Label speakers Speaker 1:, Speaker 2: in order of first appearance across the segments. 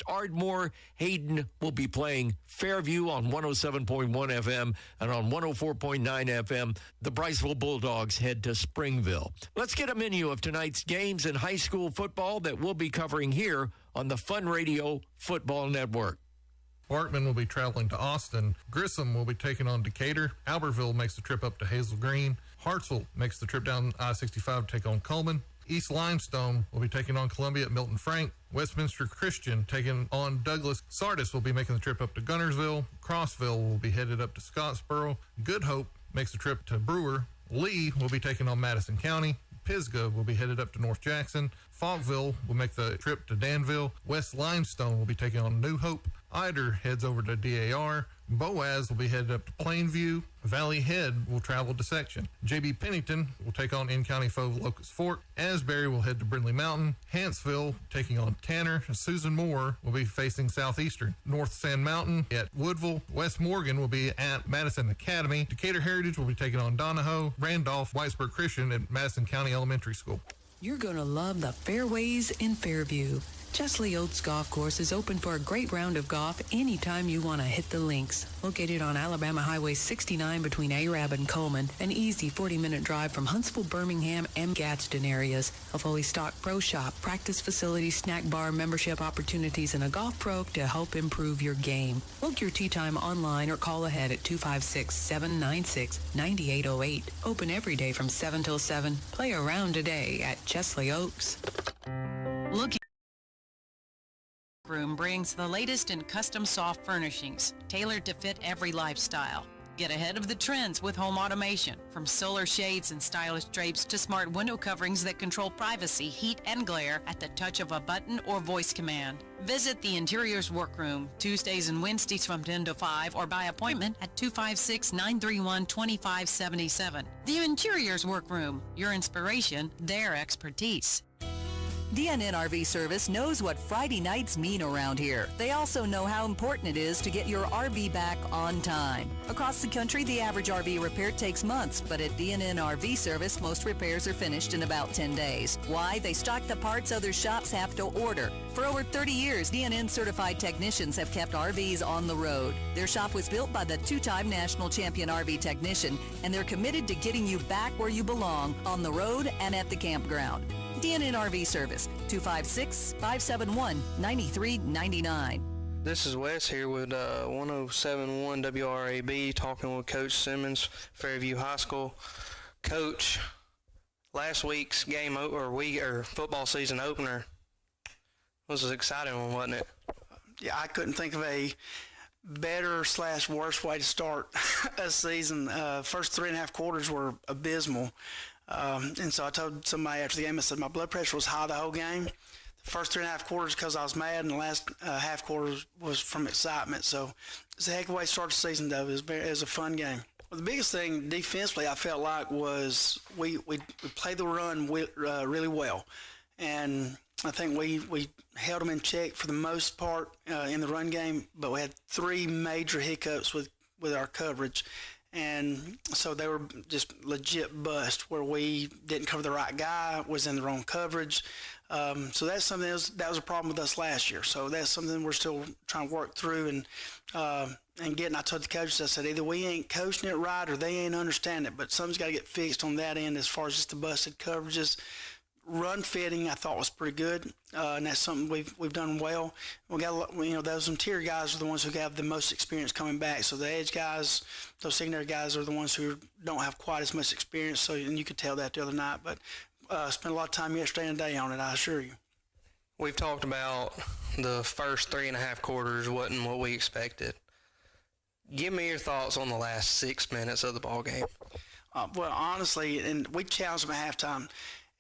Speaker 1: Ardmore, Hayden will be playing Fairview on 107.1 FM and on 104.9 FM. The Priceville Bulldogs head to Springville. Let's get a menu of tonight's games in high school football that we'll be covering here on the Fun Radio Football Network.
Speaker 2: Bartman will be traveling to Austin. Grissom will be taking on Decatur. Albertville makes the trip up to Hazel Green. Hartsville makes the trip down I-65 to take on Coleman. East Limestone will be taking on Columbia at Milton Frank. Westminster Christian taking on Douglas. Sardis will be making the trip up to Gunnersville. Crossville will be headed up to Scottsboro. Good Hope makes the trip to Brewer. Lee will be taking on Madison County. Pisgah will be headed up to North Jackson. Falkville will make the trip to Danville. West Limestone will be taking on New Hope. Eider heads over to DAR. Boaz will be headed up to Plainview. Valley Head will travel to Section. J.B. Pennington will take on in-county foe Locust Fork. Asbury will head to Brindley Mountain. Hanceville taking on Tanner. Susan Moore will be facing Southeastern. North Sand Mountain at Woodville. West Morgan will be at Madison Academy. Decatur Heritage will be taking on Donahoe. Randolph Whitesburg Christian at Madison County Elementary School.
Speaker 3: You're going to love the fairways in Fairview. Chesley Oaks Golf Course is open for a great round of golf anytime you want to hit the links. Located on Alabama Highway 69 between Arab and Coleman, an easy 40-minute drive from Huntsville, Birmingham, and Gadsden areas. A fully stocked pro shop, practice facility, snack bar, membership opportunities, and a golf pro to help improve your game. Book your tee time online or call ahead at 256-796-9808. Open every day from 7 till 7. Play around today at Chesley Oaks.
Speaker 4: Room brings the latest in custom soft furnishings, tailored to fit every lifestyle. Get ahead of the trends with home automation, from solar shades and stylish drapes to smart window coverings that control privacy, heat, and glare at the touch of a button or voice command. Visit the Interiors Workroom Tuesdays and Wednesdays from 10 to 5 or by appointment at 256-931-2577. The Interiors Workroom, your inspiration, their expertise.
Speaker 5: DNN RV Service knows what Friday nights mean around here. They also know how important it is to get your RV back on time. Across the country, the average RV repair takes months, but at DNN RV Service, most repairs are finished in about 10 days. Why? They stock the parts other shops have to order. For over 30 years, DNN certified technicians have kept RVs on the road. Their shop was built by the two-time national champion RV technician, and they're committed to getting you back where you belong, on the road and at the campground. DNN RV Service, 256-571-9399.
Speaker 6: This is Wes here with 107.1 WRAB, talking with Coach Simmons, Fairview High School. Coach, last week's game or football season opener was an exciting one, wasn't it?
Speaker 7: Yeah, I couldn't think of a better/worse way to start a season. First 3.5 quarters were abysmal. And so I told somebody after the game, I said my blood pressure was high the whole game. The first 3.5 quarters because I was mad, and the last half quarter was from excitement. So it's a heck of a way to start the season, though. It was a fun game. Well, the biggest thing defensively I felt like was we played the run really well. And I think we held them in check for the most part in the run game, but we had 3 major hiccups with our coverage. And so they were just legit bust, where we didn't cover the right guy, was in the wrong coverage. So that's something that was a problem with us last year. So that's something we're still trying to work through and getting. I told the coaches, I said, either we ain't coaching it right or they ain't understanding it, but something's got to get fixed on that end as far as just the busted coverages. Run fitting, I thought, was pretty good, and that's something we've done well. We got those interior guys are the ones who have the most experience coming back. So the edge guys, those secondary guys, are the ones who don't have quite as much experience. So, and you could tell that the other night. But spent a lot of time yesterday and today on it, I assure you.
Speaker 6: We've talked about the first 3.5 quarters wasn't what we expected. Give me your thoughts on the last 6 minutes of the ball game.
Speaker 7: Well, honestly, and we challenged them at halftime.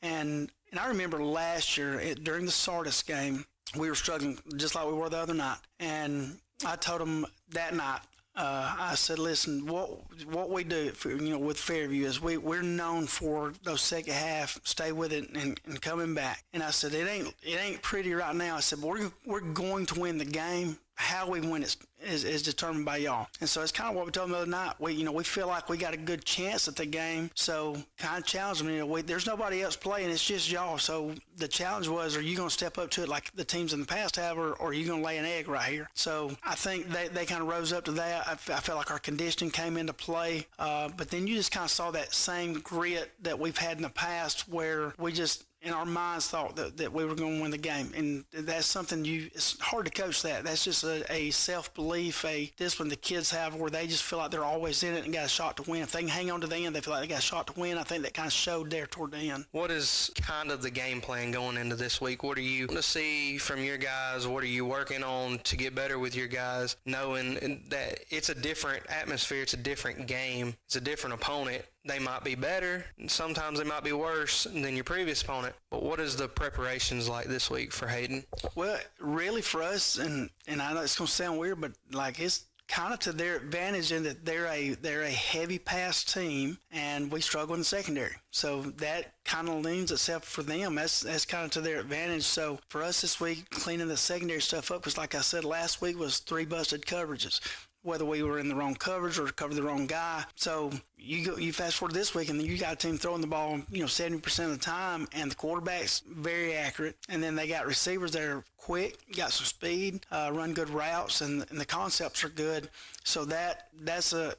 Speaker 7: And I remember last year during the Sardis game, we were struggling just like we were the other night. And I told them that night, I said, listen, what we do with Fairview is we're known for those second half, stay with it and coming back. And I said, it ain't pretty right now. I said, but we're going to win the game how we win is determined by y'all. And so it's kind of what we told them the other night. We feel like we got a good chance at the game, so kind of challenge them. There's nobody else playing. It's just y'all. So the challenge was, are you going to step up to it like the teams in the past have, or are you going to lay an egg right here? So I think they kind of rose up to that. I felt like our conditioning came into play, but then you just kind of saw that same grit that we've had in the past, where we just in our minds thought that we were going to win the game. And that's something it's hard to coach that. That's just a self-belief, a discipline the kids have where they just feel like they're always in it and got a shot to win. If they can hang on to the end, they feel like they got a shot to win. I think that kind of showed there toward the end.
Speaker 6: What is kind of the game plan going into this week? What are you want to see from your guys? What are you working on to get better with your guys, knowing that it's a different atmosphere, it's a different game, it's a different opponent? They might be better, and sometimes they might be worse than your previous opponent. But what is the preparations like this week for Hayden?
Speaker 7: Well, really for us, and I know it's going to sound weird, but like it's kind of to their advantage in that they're a heavy pass team, and we struggle in the secondary. So that kind of leans itself for them. That's kind of to their advantage. So for us this week, cleaning the secondary stuff up, because like I said, last week was 3 busted coverages, whether we were in the wrong coverage or covered the wrong guy. So you fast forward this week, and then you got a team throwing the ball 70% of the time, and the quarterback's very accurate, and then they got receivers that are quick, got some speed, run good routes, and the concepts are good. So that's a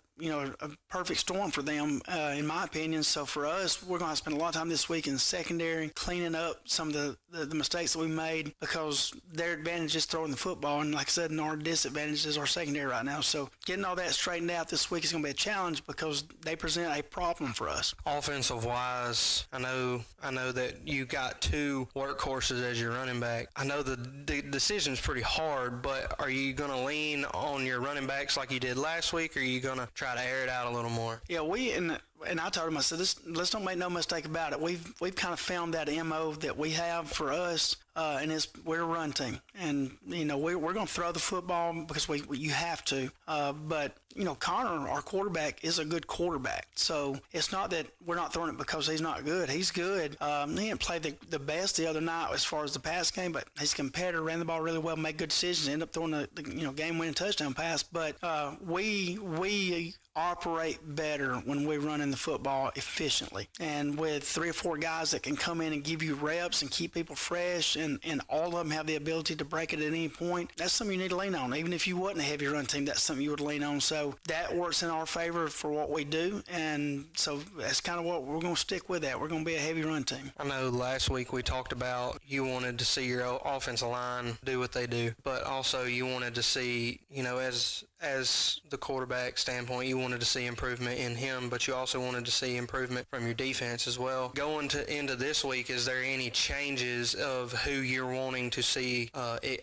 Speaker 7: perfect storm for them, in my opinion. So for us, we're going to spend a lot of time this week in the secondary cleaning up some of the mistakes that we made, because their advantage is throwing the football, and like I said, our disadvantage is our secondary right now. So getting all that straightened out this week is going to be a challenge, because they present a problem for us.
Speaker 6: Offensive wise, I know that you got 2 workhorses as your running back. I know the decision's pretty hard, but are you going to lean on your running backs like you did last week, or are you going to try to air it out a little more?
Speaker 7: Yeah, and I told him, I said, let's don't make no mistake about it. We've kind of found that MO that we have for us, and we're a run team, and we're going to throw the football because you have to. But Connor, our quarterback, is a good quarterback, so it's not that we're not throwing it because he's not good. He's good. He didn't play the best the other night as far as the pass game, but he's a competitor, ran the ball really well, made good decisions, ended up throwing the game-winning touchdown pass. But we operate better when we're running the football efficiently, and with 3 or 4 guys that can come in and give you reps and keep people fresh, and all of them have the ability to break it at any point. That's something you need to lean on. Even if you wasn't a heavy run team, that's something you would lean on. So that works in our favor for what we do, and so that's kind of what we're going to stick with. That we're going to be a heavy run team.
Speaker 6: I know last week we talked about you wanted to see your offensive line do what they do, but also you wanted to see, as the quarterback standpoint, you wanted to see improvement in him, but you also wanted to see improvement from your defense as well. Going into this week, is there any changes of who you're wanting to see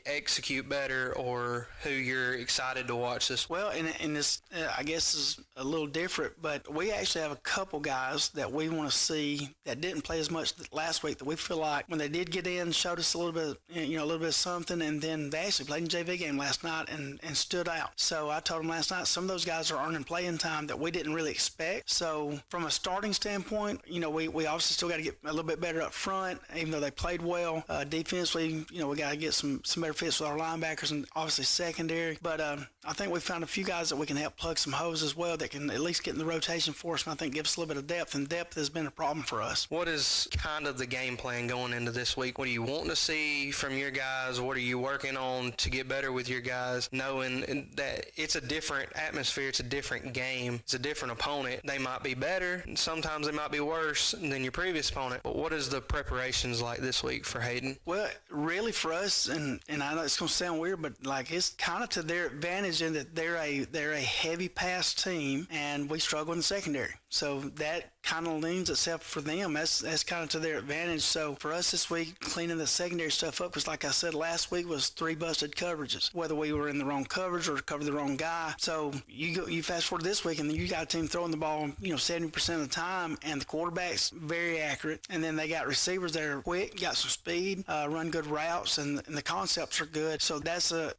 Speaker 6: execute better, or who you're excited to watch this?
Speaker 7: Well, and this, I guess, is a little different, but we actually have a couple guys that we want to see that didn't play as much last week, that we feel like when they did get in, showed us a little bit of something, and then they actually played in the JV game last night and stood out. So I told them last night, some of those guys are earning playing time that we didn't really expect. So from a starting standpoint, we obviously still got to get a little bit better up front, even though they played well. Defensively, we got to get some better fits with our linebackers, and obviously secondary. But I think we found a few guys that we can help plug some holes as well, that can at least get in the rotation for us, and I think give us a little bit of depth, and depth has been a problem for us.
Speaker 6: What is kind of the game plan going into this week? What do you want to see from your guys? What are you working on to get better with your guys, knowing that it's a different atmosphere, it's a different game, it's a different opponent? They might be better, and sometimes they might be worse than your previous opponent. But what is the preparations like this week for Hayden?
Speaker 7: Well, really for us, and I know it's going to sound weird, but like it's kind of to their advantage in that they're a heavy pass team, and we struggle in the secondary. So that kind of leans itself for them. That's kind of to their advantage. So for us this week, cleaning the secondary stuff up, because like I said, last week was 3 busted coverages, whether we were in the wrong coverage or covered the wrong guy. So you fast forward this week, and then you got a team throwing the ball 70% of the time, and the quarterback's very accurate, and then they got receivers that are quick, got some speed, run good routes, and the concepts are good. So that's a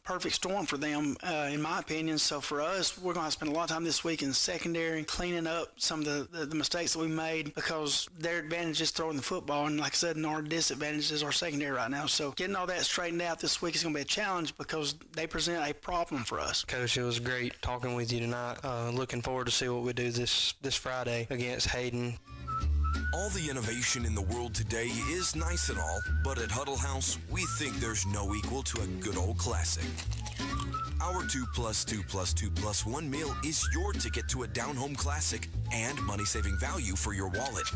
Speaker 7: perfect storm for them, in my opinion. So for us, we're going to spend a lot of time this week in the secondary cleaning clean up some of the mistakes that we made, because their advantage is throwing the football, and like I said, our disadvantage is our secondary right now. So getting all that straightened out this week is going to be a challenge, because they present a problem for us.
Speaker 6: Coach, it was great talking with you tonight. Looking forward to see what we do this Friday against Hayden.
Speaker 8: All the innovation in the world today is nice and all, but at Huddle House, we think there's no equal to a good old classic. Our 2+2+2+1 meal is your ticket to a down-home classic and money-saving value for your wallet.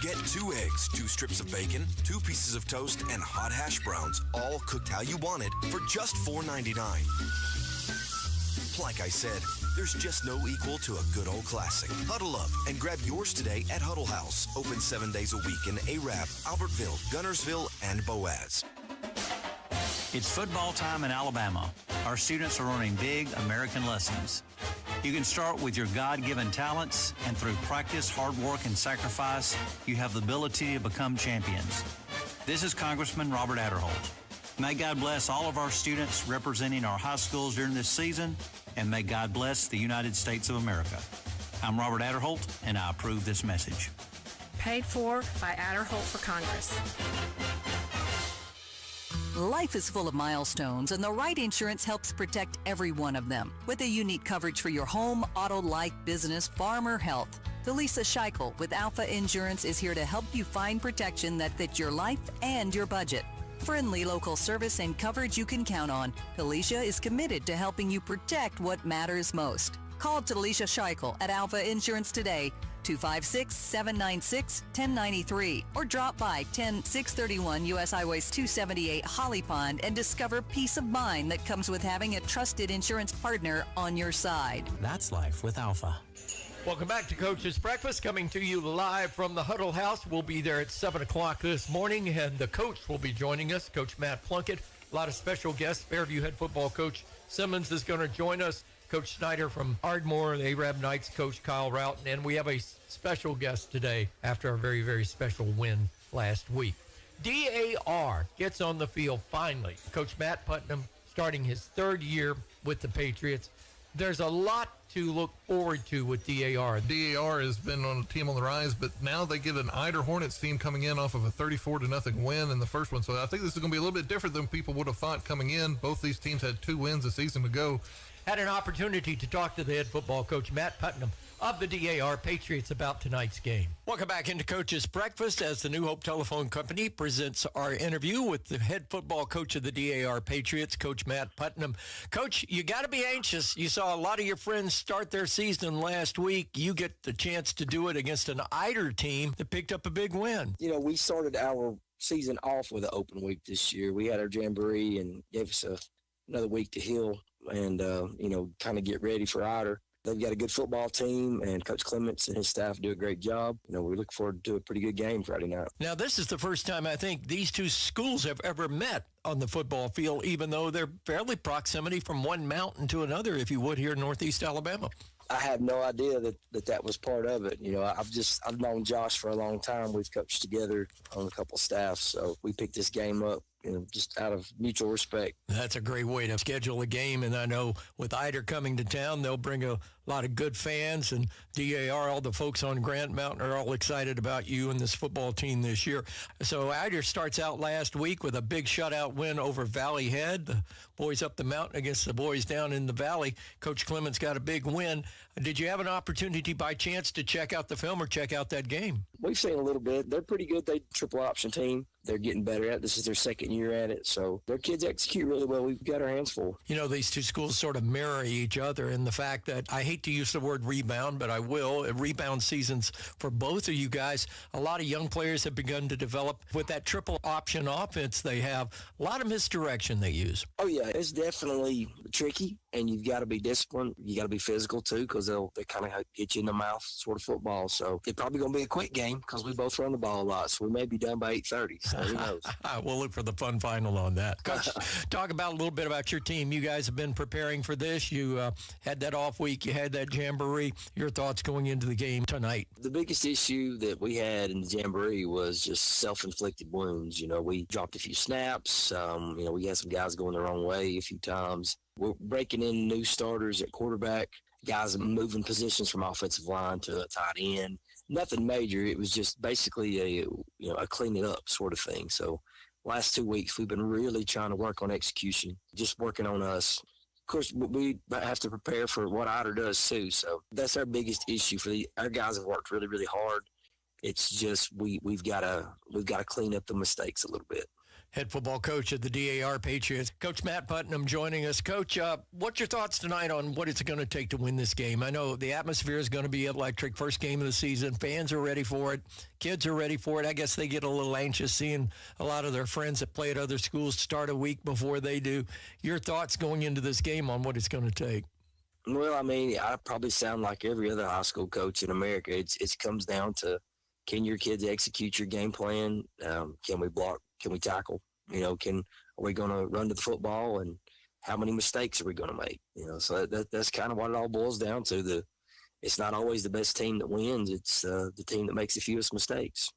Speaker 8: Get 2 eggs, 2 strips of bacon, 2 pieces of toast, and hot hash browns, all cooked how you want it, for just $4.99. Like I said, there's just no equal to a good old classic. Huddle up and grab yours today at Huddle House. Open 7 days a week in Arab, Albertville, Gunnersville, and Boaz.
Speaker 9: It's football time in Alabama. Our students are learning big American lessons. You can start with your God-given talents, and through practice, hard work, and sacrifice, you have the ability to become champions. This is Congressman Robert Adderholt. May God bless all of our students representing our high schools during this season, and may God bless the United States of America. I'm Robert Adderholt, and I approve this message.
Speaker 10: Paid for by Adderholt for Congress.
Speaker 5: Life is full of milestones, and the right insurance helps protect every one of them. With a unique coverage for your home, auto, life, business, farm, or health, Delisa Scheichel with Alpha Insurance is here to help you find protection that fits your life and your budget. Friendly local service and coverage you can count on, Delisa is committed to helping you protect what matters most. Call Delisa Scheichel at Alpha Insurance today, 256-796-1093, or drop by 10631 U.S. Highways 278 Holly Pond and discover peace of mind that comes with having a trusted insurance partner on your side.
Speaker 9: That's life with Alpha.
Speaker 1: Welcome back to Coach's Breakfast, coming to you live from the Huddle House. We'll be there at 7 o'clock this morning, and the coach will be joining us, Coach Matt Plunkett. A lot of special guests. Fairview head football coach Simmons is going to join us. Coach Snyder from Ardmore, the Arab Knights coach Kyle Routon, and we have a special guest today after a very, very special win last week. DAR gets on the field finally. Coach Matt Putnam starting his 3rd year with the Patriots. There's a lot to look forward to with DAR.
Speaker 2: DAR has been on a team on the rise, but now they get an Eider Hornets team coming in off of a 34-0 win in the first one. So I think this is going to be a little bit different than people would have thought coming in. Both these teams had 2 wins a season ago.
Speaker 1: Had an opportunity to talk to the head football coach, Matt Putnam, of the DAR Patriots about tonight's game. Welcome back into Coach's Breakfast as the New Hope Telephone Company presents our interview with the head football coach of the DAR Patriots, Coach Matt Putnam. Coach, you got to be anxious. You saw a lot of your friends start their season last week. You get the chance to do it against an Eider team that picked up a big win.
Speaker 11: You know, we started our season off with an open week this year. We had our jamboree and gave us another week to heal and, kind of get ready for Eider. They've got a good football team, and Coach Clements and his staff do a great job. We look forward to a pretty good game Friday night.
Speaker 1: Now, this is the first time I think these two schools have ever met on the football field, even though they're fairly proximity from one mountain to another, if you would, here in Northeast Alabama.
Speaker 11: I had no idea that was part of it. I've known Josh for a long time. We've coached together on a couple staffs, so we picked this game up, just out of mutual respect.
Speaker 1: That's a great way to schedule a game, and I know with Eider coming to town, they'll bring a lot of good fans, and DAR, all the folks on Grant Mountain are all excited about you and this football team this year. So Eider starts out last week with a big shutout win over Valley Head. The boys up the mountain against the boys down in the valley. Coach Clements got a big win. Did you have an opportunity by chance to check out the film or check out that game?
Speaker 11: We've seen a little bit. They're pretty good. They triple option team. They're getting better at it. This is their 2nd year at it, so their kids execute really well. We've got our hands full.
Speaker 1: These two schools sort of mirror each other in the fact that I hate to use the word rebound, but I will. Rebound seasons for both of you guys. A lot of young players have begun to develop with that triple option offense they have. A lot of misdirection they use.
Speaker 11: Oh, yeah. It's definitely tricky, and you've got to be disciplined. You got to be physical, too, because they kind of hit you in the mouth sort of football. So it's probably going to be a quick game because we both run the ball a lot, so we may be done by 8:30. So who knows?
Speaker 1: We'll look for the fun final on that. Coach, talk about a little bit about your team. You guys have been preparing for this. You had that off week. You had that jamboree. Your thoughts going into the game tonight?
Speaker 11: The biggest issue that we had in the jamboree was just self-inflicted wounds. We dropped a few snaps. We had some guys going the wrong way a few times. We're breaking in new starters at quarterback, guys moving positions from offensive line to a tight end. Nothing major. It was just basically a clean it up sort of thing. So last 2 weeks, we've been really trying to work on execution, just working on us. Of course, we have to prepare for what Otter does too. So that's our biggest issue. Our guys have worked really, really hard. It's just we've got to clean up the mistakes a little bit.
Speaker 1: Head football coach of the DAR Patriots, Coach Matt Putnam, joining us. Coach, what's your thoughts tonight on what it's going to take to win this game? I know the atmosphere is going to be electric. First game of the season. Fans are ready for it. Kids are ready for it. I guess they get a little anxious seeing a lot of their friends that play at other schools start a week before they do. Your thoughts going into this game on what it's going to take?
Speaker 11: Well, I mean, I probably sound like every other high school coach in America. It comes down to, can your kids execute your game plan? Can we block? Can we tackle? Are we going to run to the football, and how many mistakes are we going to make? So that's kind of what it all boils down to. It's not always the best team that wins. It's the team that makes the fewest mistakes.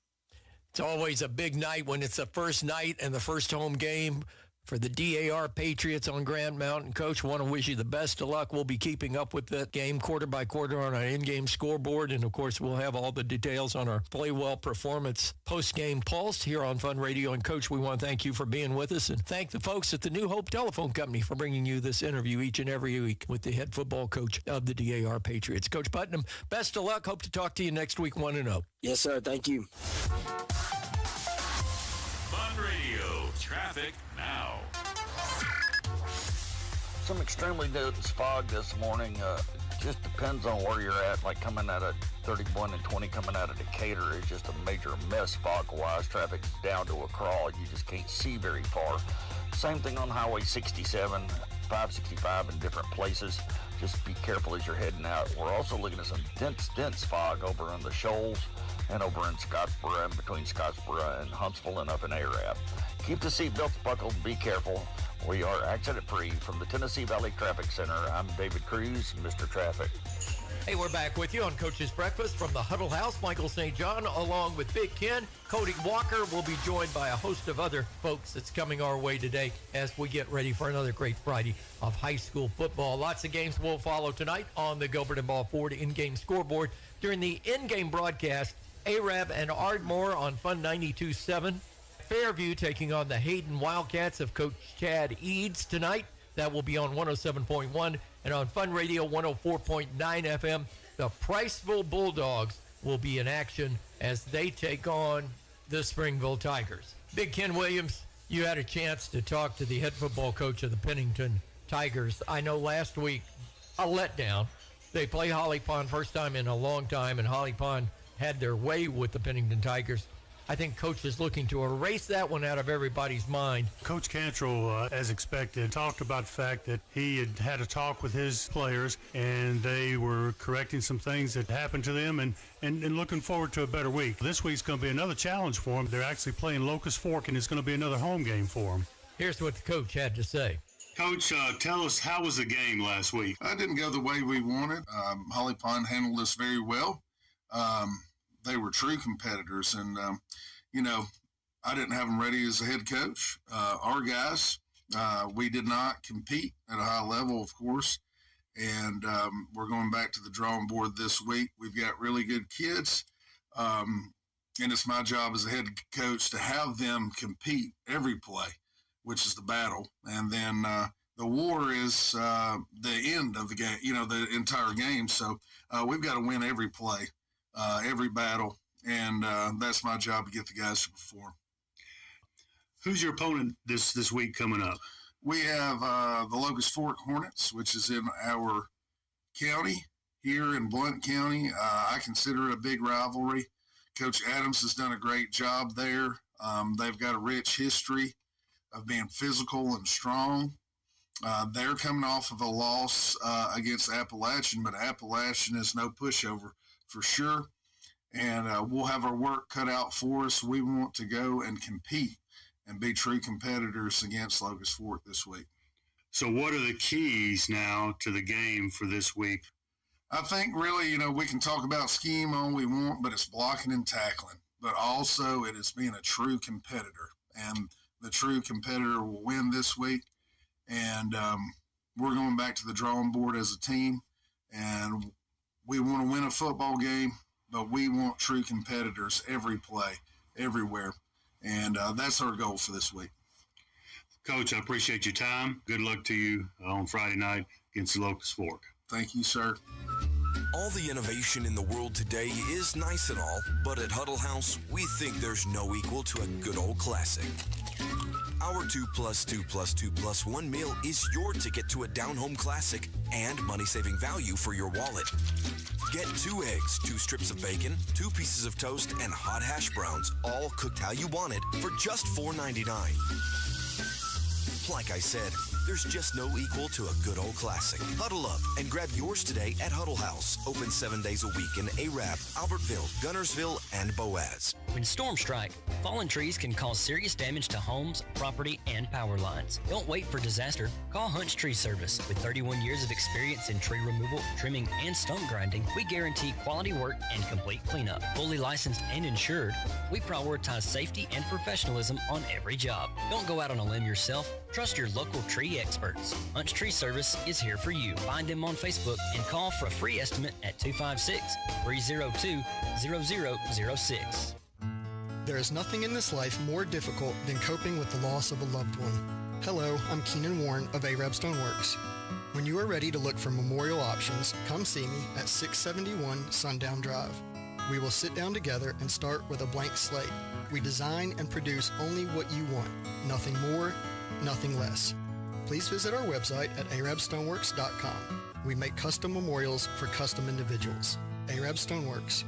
Speaker 1: It's always a big night when it's the first night and the first home game for the DAR Patriots on Grand Mountain. Coach, want to wish you the best of luck. We'll be keeping up with that game quarter by quarter on our in-game scoreboard, and, of course, we'll have all the details on our Play Well Performance post-game pulse here on Fun Radio. And, Coach, we want to thank you for being with us and thank the folks at the New Hope Telephone Company for bringing you this interview each and every week with the head football coach of the DAR Patriots. Coach Putnam, best of luck. Hope to talk to you next week 1-0.
Speaker 11: Yes, sir. Thank you.
Speaker 12: Fun Radio Traffic now.
Speaker 13: Some extremely dense fog this morning. Just depends on where you're at. Like coming out of 31 and 20 coming out of Decatur is just a major mess fog-wise. Traffic's down to a crawl. You just can't see very far. Same thing on Highway 67, 565 in different places. Just be careful as you're heading out. We're also looking at some dense fog over in the Shoals and over in Scottsboro and between Scottsboro and Huntsville and up in Arab. Keep the seatbelts buckled and be careful. We are accident-free. From the Tennessee Valley Traffic Center, I'm David Cruz, Mr. Traffic.
Speaker 1: Hey, we're back with you on Coach's Breakfast from the Huddle House. Michael St. John, along with Big Ken. Cody Walker will be joined by a host of other folks that's coming our way today as we get ready for another great Friday of high school football. Lots of games will follow tonight on the Gilbert and Ball Ford in-game scoreboard. During the in-game broadcast, Arab and Ardmore on Fun 92.7. Fairview taking on the Hayden Wildcats of Coach Chad Eads tonight. That will be on 107.1 and on Fun Radio 104.9 FM. The Priceville Bulldogs will be in action as they take on the Springville Tigers. Big Ken Williams, you had a chance to talk to the head football coach of the Pennington Tigers. I know last week, a letdown. They play Holly Pond first time in a long time, and Holly Pond had their way with the Pennington Tigers. I think Coach is looking to erase that one out of everybody's mind.
Speaker 14: Coach Cantrell, as expected, talked about the fact that he had had a talk with his players, and they were correcting some things that happened to them and looking forward to a better week. This week's going to be another challenge for them. They're actually playing Locust Fork, and it's going to be another home game for them.
Speaker 1: Here's what the coach had to say.
Speaker 15: Coach, tell us, how was the game last week?
Speaker 16: I didn't go the way we wanted. Holly Pond handled us very well. They were true competitors, and, I didn't have them ready as a head coach. Our guys, we did not compete at a high level, of course, and we're going back to the drawing board this week. We've got really good kids, and it's my job as a head coach to have them compete every play, which is the battle, and then the war is the end of the game, the entire game. So we've got to win every play. Every battle, and that's my job to get the guys to perform.
Speaker 15: Who's your opponent this week coming up?
Speaker 16: We have the Locust Fork Hornets, which is in our county here in Blount County. I consider it a big rivalry. Coach Adams has done a great job there. They've got a rich history of being physical and strong. They're coming off of a loss against Appalachian, but Appalachian is no pushover for sure, and we'll have our work cut out for us. We want to go and compete and be true competitors against Locust Fork this week.
Speaker 15: So what are the keys now to the game for this week?
Speaker 16: I think really, we can talk about scheme all we want, but it's blocking and tackling. But also it is being a true competitor, and the true competitor will win this week. And we're going back to the drawing board as a team, And we want to win a football game, but we want true competitors every play, everywhere. And that's our goal for this week.
Speaker 15: Coach, I appreciate your time. Good luck to you on Friday night against the Locust Fork.
Speaker 16: Thank you, sir.
Speaker 8: All the innovation in the world today is nice and all, but at Huddle House, we think there's no equal to a good old classic. Our 2+2+2+1 meal is your ticket to a down-home classic and money-saving value for your wallet. Get 2 eggs, 2 strips of bacon, 2 pieces of toast, and hot hash browns, all cooked how you want it for just $4.99. Like I said, there's just no equal to a good old classic. Huddle up and grab yours today at Huddle House. Open 7 days a week in Arab, Albertville, Gunnersville, and Boaz.
Speaker 17: When storms strike, fallen trees can cause serious damage to homes, property, and power lines. Don't wait for disaster. Call Hunt's Tree Service. With 31 years of experience in tree removal, trimming, and stump grinding, we guarantee quality work and complete cleanup. Fully licensed and insured, we prioritize safety and professionalism on every job. Don't go out on a limb yourself. Trust your local tree experts. Hunt's Tree Service is here for you. Find them on Facebook and call for a free estimate at 256-302-0006.
Speaker 18: There is nothing in this life more difficult than coping with the loss of a loved one. Hello, I'm Keenan Warren of Arab Stoneworks. When you are ready to look for memorial options, come see me at 671 Sundown Drive. We will sit down together and start with a blank slate. We design and produce only what you want, nothing more, nothing less. Please visit our website at arabstoneworks.com. We make custom memorials for custom individuals. Arab Stoneworks.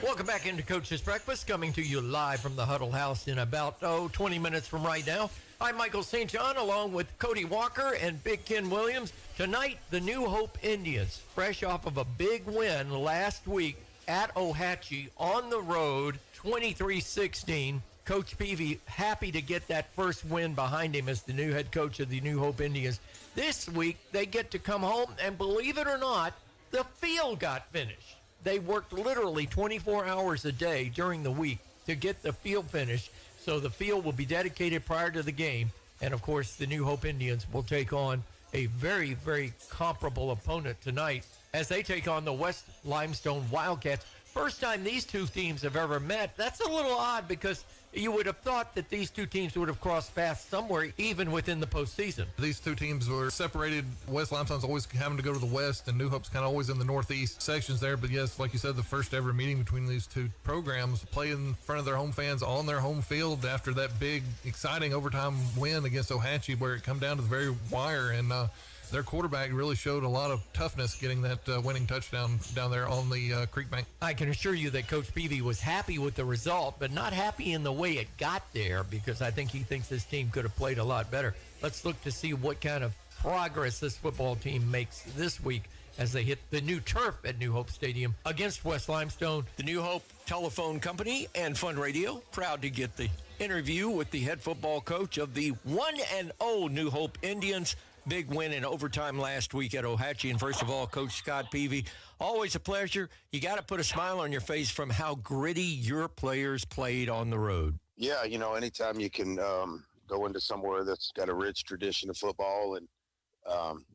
Speaker 1: Welcome back into Coach's Breakfast, coming to you live from the Huddle House in about 20 minutes from right now. I'm Michael St. John, along with Cody Walker and Big Ken Williams. Tonight, the New Hope Indians, fresh off of a big win last week at Ohatchee on the road, 23-16. Coach Peavy happy to get that first win behind him as the new head coach of the New Hope Indians. This week, they get to come home, and believe it or not, the field got finished. They worked literally 24 hours a day during the week to get the field finished, so the field will be dedicated prior to the game. And, of course, the New Hope Indians will take on a very, very comparable opponent tonight as they take on the West Limestone Wildcats. First time these two teams have ever met. That's a little odd because you would have thought that these two teams would have crossed paths somewhere, even within the postseason.
Speaker 2: These two teams were separated. West Limestone's always having to go to the west, and New Hope's kind of always in the northeast sections there. But yes, like you said, the first ever meeting between these two programs, play in front of their home fans on their home field after that big, exciting overtime win against Ohatchee, where it come down to the very wire. And their quarterback really showed a lot of toughness getting that winning touchdown down there on the creek bank.
Speaker 1: I can assure you that Coach Peavy was happy with the result, but not happy in the way it got there, because I think he thinks his team could have played a lot better. Let's look to see what kind of progress this football team makes this week as they hit the new turf at New Hope Stadium against West Limestone. The New Hope Telephone Company and Fun Radio, proud to get the interview with the head football coach of the 1-0 New Hope Indians. Big win in overtime last week at Ohatchee. And first of all, Coach Scott Peavy, always a pleasure. You got to put a smile on your face from how gritty your players played on the road.
Speaker 19: Yeah, you know, anytime you can go into somewhere that's got a rich tradition of football and,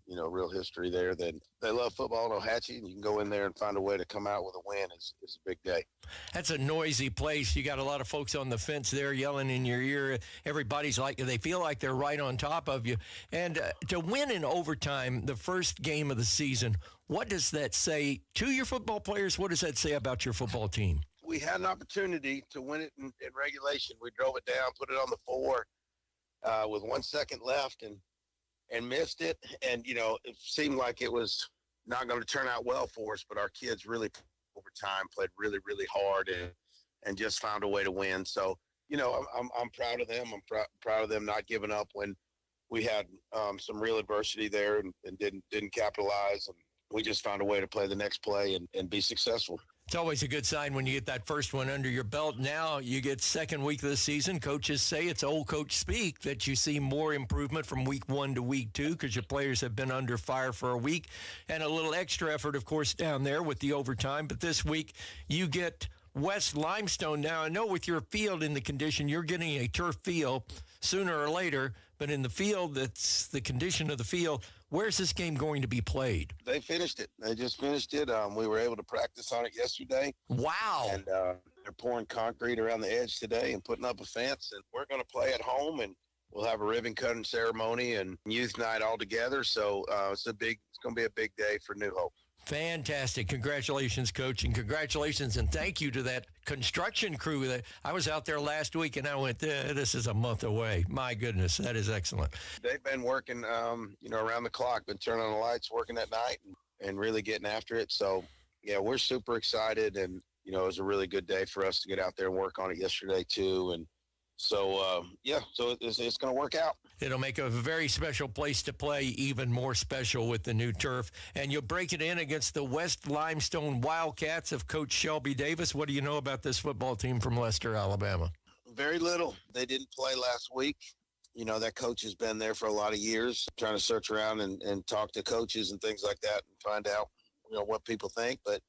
Speaker 19: you know, real history there, then they love football in Ohatchee, and you can go in there and find a way to come out with a win is a big day.
Speaker 1: That's a noisy place. You got a lot of folks on the fence there yelling in your ear. Everybody's like, they feel like they're right on top of you. And to win in overtime, the first game of the season, what does that say to your football players? What does that say about your football team?
Speaker 19: We had an opportunity to win it in regulation. We drove it down, put it on the 4 with 1 second left, and missed it. And, you know, it seemed like it was not going to turn out well for us, but our kids really, over time, played really, really hard and just found a way to win. So, you know, I'm proud of them. I'm proud of them not giving up when we had some real adversity there and didn't capitalize. And we just found a way to play the next play and be successful.
Speaker 1: It's always a good sign when you get that first one under your belt. Now you get second week of the season. Coaches say it's old coach speak that you see more improvement from week 1 to week 2 because your players have been under fire for a week. And a little extra effort, of course, down there with the overtime. But this week you get West Limestone. Now, I know with your field in the condition, you're getting a turf field sooner or later. But in the field, that's the condition of the field. Where's this game going to be played?
Speaker 19: They finished it. They just finished it. We were able to practice on it yesterday.
Speaker 1: Wow.
Speaker 19: And they're pouring concrete around the edge today and putting up a fence. And we're going to play at home, and we'll have a ribbon cutting ceremony and youth night all together. So it's going to be a big day for New Hope.
Speaker 1: Fantastic. Congratulations, Coach, and congratulations and thank you to that construction crew. That I was out there last week, and I went, this is a month away. My goodness, that is excellent.
Speaker 19: They've been working, around the clock, been turning on the lights, working at night, and really getting after it. So, yeah, we're super excited, and, it was a really good day for us to get out there and work on it yesterday, too. And so, so it's going to work out.
Speaker 1: It'll make a very special place to play even more special with the new turf. And you'll break it in against the West Limestone Wildcats of Coach Shelby Davis. What do you know about this football team from Lester, Alabama?
Speaker 19: Very little. They didn't play last week. That coach has been there for a lot of years, trying to search around and talk to coaches and things like that and find out, what people think. But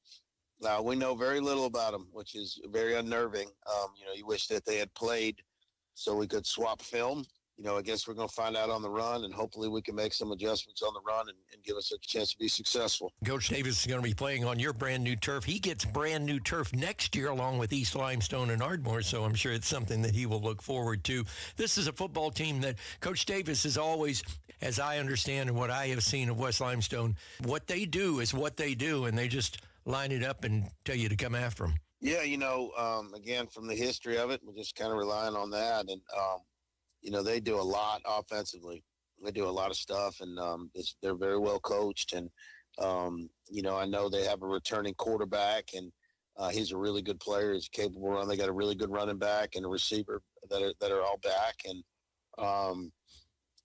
Speaker 19: we know very little about them, which is very unnerving. You wish that they had played so we could swap film. I guess we're going to find out on the run, and hopefully we can make some adjustments on the run and give us a chance to be successful.
Speaker 1: Coach Davis is going to be playing on your brand new turf. He gets brand new turf next year along with East Limestone and Ardmore, so I'm sure it's something that he will look forward to. This is a football team that Coach Davis is always, as I understand and what I have seen of West Limestone, what they do is what they do, and they just line it up and tell you to come after them.
Speaker 19: Yeah, again, from the history of it, we're just kind of relying on that. And, they do a lot offensively. They do a lot of stuff, and they're very well coached. And, I know they have a returning quarterback, and he's a really good player. He's capable run. They got a really good running back and a receiver that are all back. And,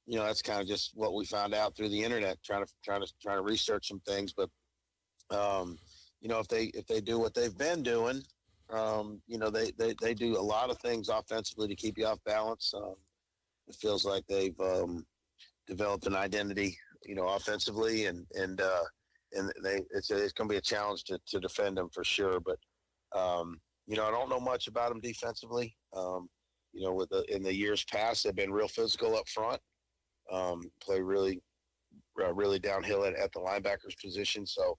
Speaker 19: that's kind of just what we found out through the internet, trying to research some things. But, if they do what they've been doing, they do a lot of things offensively to keep you off balance. It feels like they've developed an identity, offensively, and it's going to be a challenge to defend them for sure. But I don't know much about them defensively. In the years past, they've been real physical up front, play really downhill at the linebackers position. So.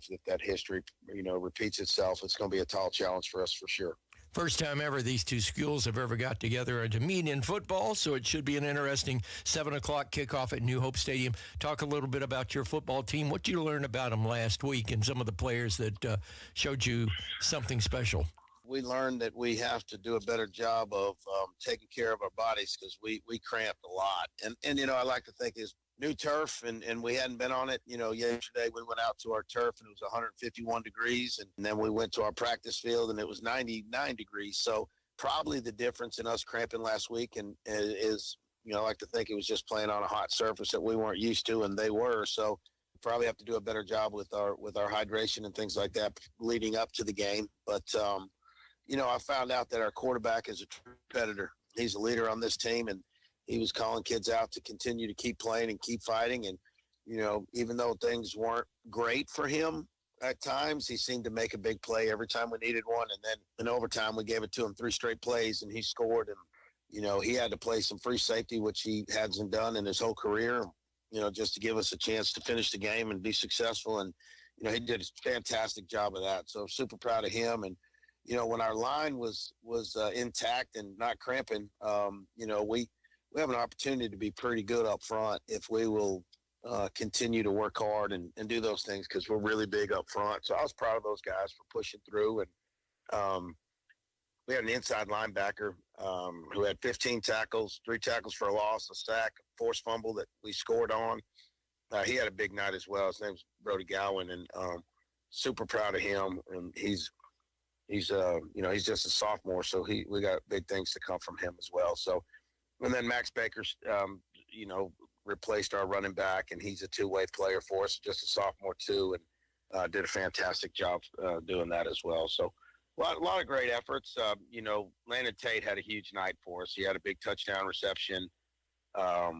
Speaker 19: If that history, repeats itself, it's going to be a tall challenge for us for sure.
Speaker 1: First time ever these two schools have ever got together to meet in football, so it should be an interesting 7 o'clock kickoff at New Hope Stadium. Talk a little bit about your football team. What did you learn about them last week and some of the players that showed you something special?
Speaker 19: We learned that we have to do a better job of taking care of our bodies because we cramped a lot. And I like to think is new turf, and we hadn't been on it. Yesterday we went out to our turf, and it was 151 degrees, and then we went to our practice field, and it was 99 degrees. So probably the difference in us cramping last week and is, I like to think it was just playing on a hot surface that we weren't used to, and they were. So probably have to do a better job with our hydration and things like that leading up to the game. But, I found out that our quarterback is a true competitor. He's a leader on this team, and he was calling kids out to continue to keep playing and keep fighting. And, even though things weren't great for him at times, he seemed to make a big play every time we needed one. And then in overtime, we gave it to him 3 straight plays, and he scored. And, he had to play some free safety, which he hasn't done in his whole career, just to give us a chance to finish the game and be successful. And, he did a fantastic job of that. So I'm super proud of him. And, when our line was intact and not cramping, we have an opportunity to be pretty good up front if we will continue to work hard and do those things because we're really big up front. So I was proud of those guys for pushing through. And we had an inside linebacker who had 15 tackles, 3 tackles for a loss, a sack, a forced fumble that we scored on. He had a big night as well. His name's Brody Gowan, and super proud of him. And he's just a sophomore, so we got big things to come from him as well. So. And then Max Baker, replaced our running back, and he's a two-way player for us, just a sophomore too, and did a fantastic job doing that as well. So a lot of great efforts. Landon Tate had a huge night for us. He had a big touchdown reception. I